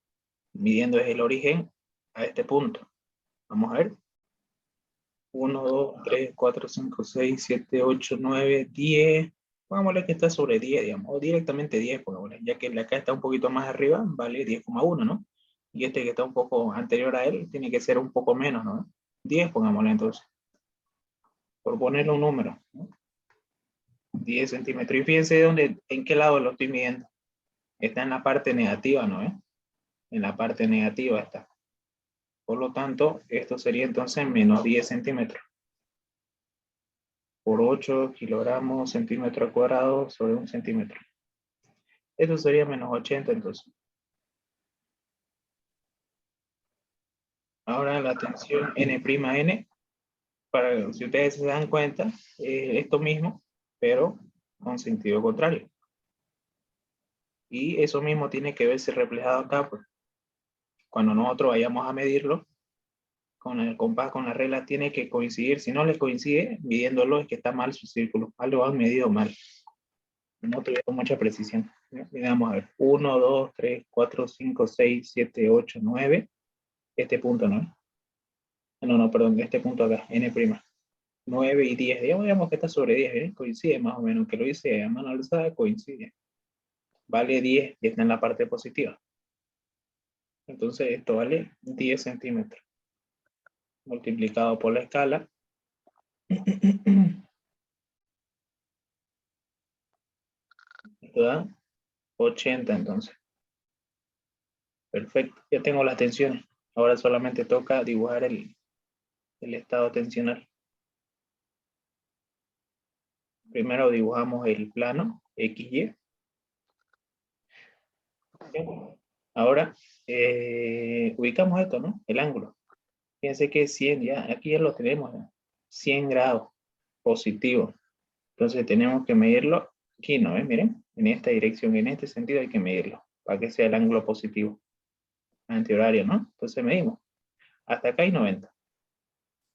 Speaker 1: Midiendo desde el origen a este punto. Vamos a ver. 1, 2, 3, 4, 5, 6, 7, 8, 9, 10. Pongámosle que está sobre 10, digamos. O directamente 10, pongámosle. Ya que el de acá está un poquito más arriba, vale 10,1, ¿no? Y este que está un poco anterior a él, tiene que ser un poco menos, ¿no? 10, pongámosle entonces. Por ponerle un número, ¿no? 10 centímetros. Y fíjense en qué lado lo estoy midiendo. Está en la parte negativa, ¿no? En la parte negativa está. Por lo tanto, esto sería entonces menos 10 centímetros. Por 8 kilogramos centímetro al cuadrado sobre 1 centímetro. Esto sería menos 80 entonces. Ahora la tensión N', para, si ustedes se dan cuenta, esto mismo, pero con sentido contrario. Y eso mismo tiene que verse reflejado acá, pues. Cuando nosotros vayamos a medirlo, con el compás, con la regla, tiene que coincidir. Si no le coincide, midiéndolo es que está mal su círculo. Algo han medido mal. No tuvieron mucha precisión. Vamos a ver. 1, 2, 3, 4, 5, 6, 7, 8, 9. Este punto, ¿no? No, perdón. Este punto acá, N'. 9 y 10. Digamos que está sobre 10, ¿eh? Coincide más o menos. Que lo hice a mano alzada, coincide. Vale 10 y está en la parte positiva. Entonces esto vale 10 centímetros. Multiplicado por la escala. Esto da 80 entonces. Perfecto. Ya tengo las tensiones. Ahora solamente toca dibujar el estado tensional. Primero dibujamos el plano XY. Ahora ubicamos esto, ¿no? El ángulo. Fíjense que es 100, ya, aquí ya lo tenemos, ¿no? 100 grados positivo. Entonces tenemos que medirlo aquí, ¿no? Miren, en esta dirección, en este sentido hay que medirlo, para que sea el ángulo positivo. Antihorario, ¿no? Entonces medimos. Hasta acá hay 90.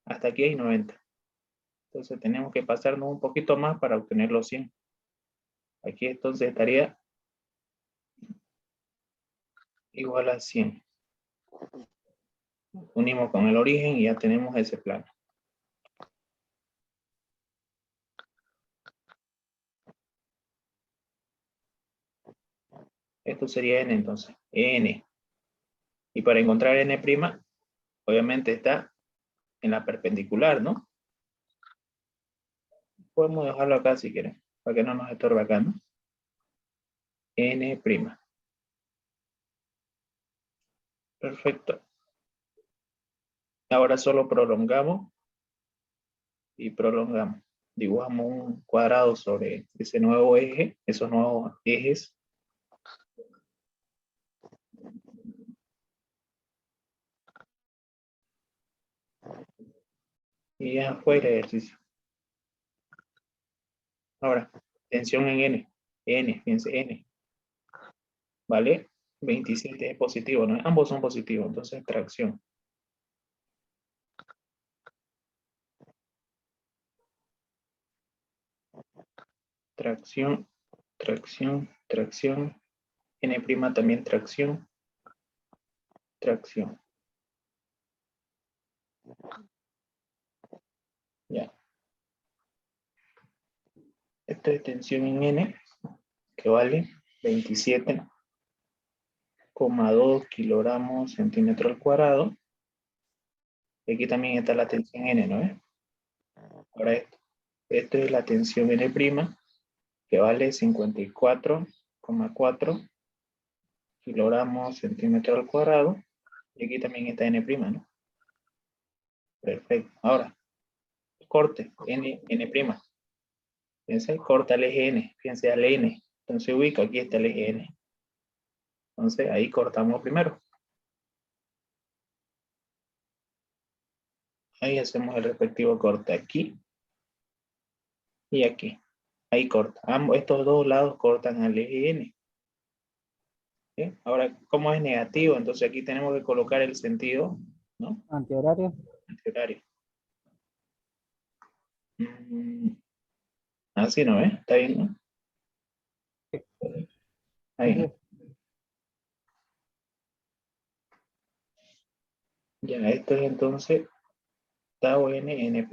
Speaker 1: Hasta aquí hay 90. Entonces tenemos que pasarnos un poquito más para obtener los 100. Aquí entonces estaría igual a 100. Unimos con el origen y ya tenemos ese plano. Esto sería n entonces. N. Y para encontrar n', obviamente está en la perpendicular, ¿no? Podemos dejarlo acá si quieren, para que no nos estorbe acá, ¿no? N'. Perfecto. Ahora solo prolongamos y prolongamos. Dibujamos un cuadrado sobre ese nuevo eje, esos nuevos ejes. Y ya fue el ejercicio. Ahora, tensión en N. N, fíjense, N. ¿Vale? 27 es positivo, ¿no? Ambos son positivos, entonces tracción. Tracción, tracción, tracción. N' también tracción. Tracción. Ya. Esta es tensión en N, que vale 27. 2,2 kilogramos centímetro al cuadrado. Y aquí también está la tensión N, ¿no es? Ahora esto es la tensión N', que vale 54,4 kilogramos centímetro al cuadrado. Y aquí también está N', ¿no? Perfecto. Ahora, corte, N'. Fíjense, corta el eje N. Fíjense al N. Entonces ubico, aquí está el eje N. Entonces ahí cortamos primero. Ahí hacemos el respectivo corte aquí y aquí. Ahí corta. Estos dos lados cortan al eje N. ¿Sí? Ahora, como es negativo, entonces aquí tenemos que colocar el sentido, ¿no?
Speaker 4: Antihorario.
Speaker 1: Antihorario. Así no, ¿eh? Está bien, ¿no? Ahí. Ya, esto es entonces tau N',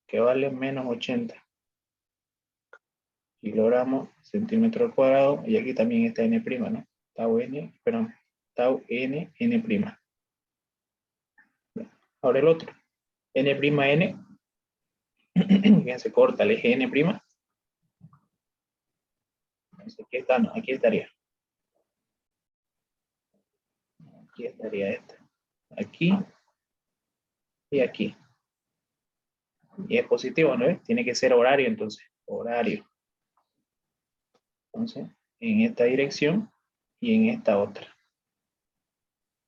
Speaker 1: que vale menos 80 kilogramos centímetro al cuadrado, y aquí también está N', ¿no? Tau N'. Ahora el otro, N', fíjense, corta el eje N'. Entonces, aquí está, no, aquí estaría. Aquí estaría este. Aquí y aquí. Y es positivo, ¿no? Tiene que ser horario, entonces. Horario. Entonces, en esta dirección y en esta otra.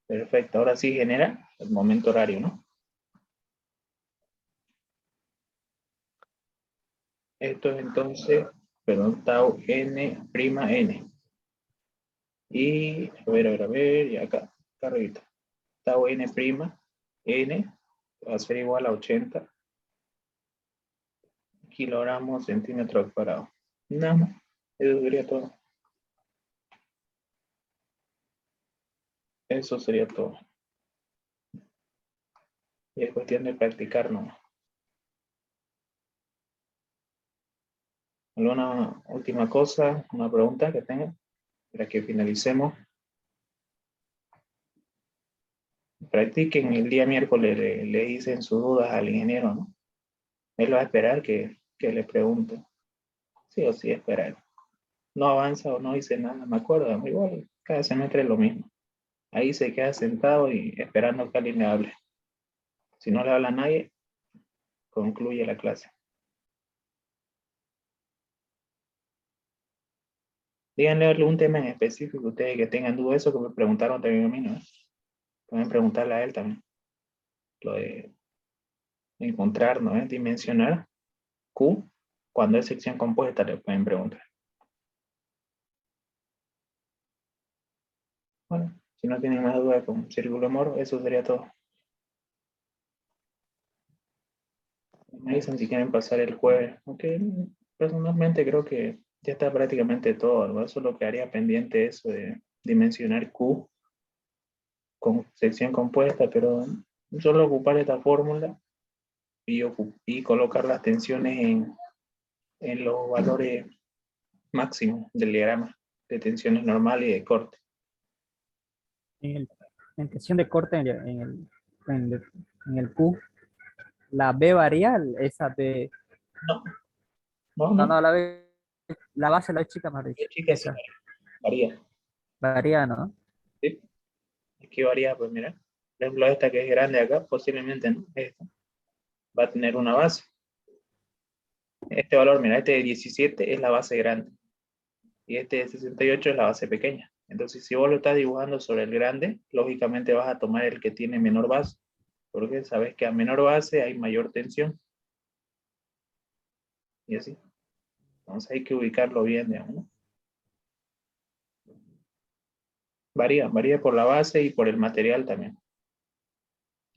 Speaker 1: Perfecto. Ahora sí genera el momento horario, ¿no? Esto es entonces, perdón, tau N'. Y, a ver, y acá arriba. Tau N', va a ser igual a 80 kilogramos centímetro al cuadrado. Nada más. Eso sería todo. Eso sería todo. Y es cuestión de practicar nomás. ¿Alguna última cosa, una pregunta que tengan para que finalicemos? Practiquen el día miércoles, le dicen sus dudas al ingeniero, ¿no? Él va a esperar que le pregunte. Sí o sí esperar. No avanza o no dice nada, me acuerdo, igual cada semestre es lo mismo. Ahí se queda sentado y esperando que alguien le hable. Si no le habla a nadie, concluye la clase. Díganle algún tema en específico, ustedes que tengan dudas, eso que me preguntaron también a mí, ¿no? Pueden preguntarle a él también. Lo de encontrar, ¿no? Dimensionar Q, cuando es sección compuesta, le pueden preguntar. Bueno, si no tienen más dudas con círculo moro, eso sería todo. Me dicen si quieren pasar el jueves. Aunque personalmente creo que ya está prácticamente todo, ¿no? Eso es lo que haría pendiente, eso de dimensionar Q con sección compuesta, pero solo ocupar esta fórmula y colocar las tensiones en los valores máximos del diagrama de tensiones normal y de corte.
Speaker 4: En tensión de corte en el Q, la B varía, esa B.
Speaker 1: No,
Speaker 4: La B, la base la chica más dicho.
Speaker 1: chicas, sí, varía.
Speaker 4: Varía, ¿no?
Speaker 1: ¿Sí? Aquí varía, pues mira. Por ejemplo, esta que es grande acá, posiblemente no. Esta va a tener una base. Este valor, mira, este de 17 es la base grande. Y este de 68 es la base pequeña. Entonces, si vos lo estás dibujando sobre el grande, lógicamente vas a tomar el que tiene menor base. Porque sabes que a menor base hay mayor tensión. Y así. Entonces hay que ubicarlo bien, digamos, ¿no? Varía por la base y por el material también.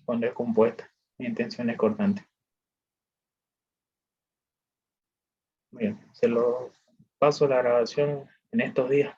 Speaker 1: Cuando es compuesta y en tensiones cortantes. Bien, se lo paso la grabación en estos días.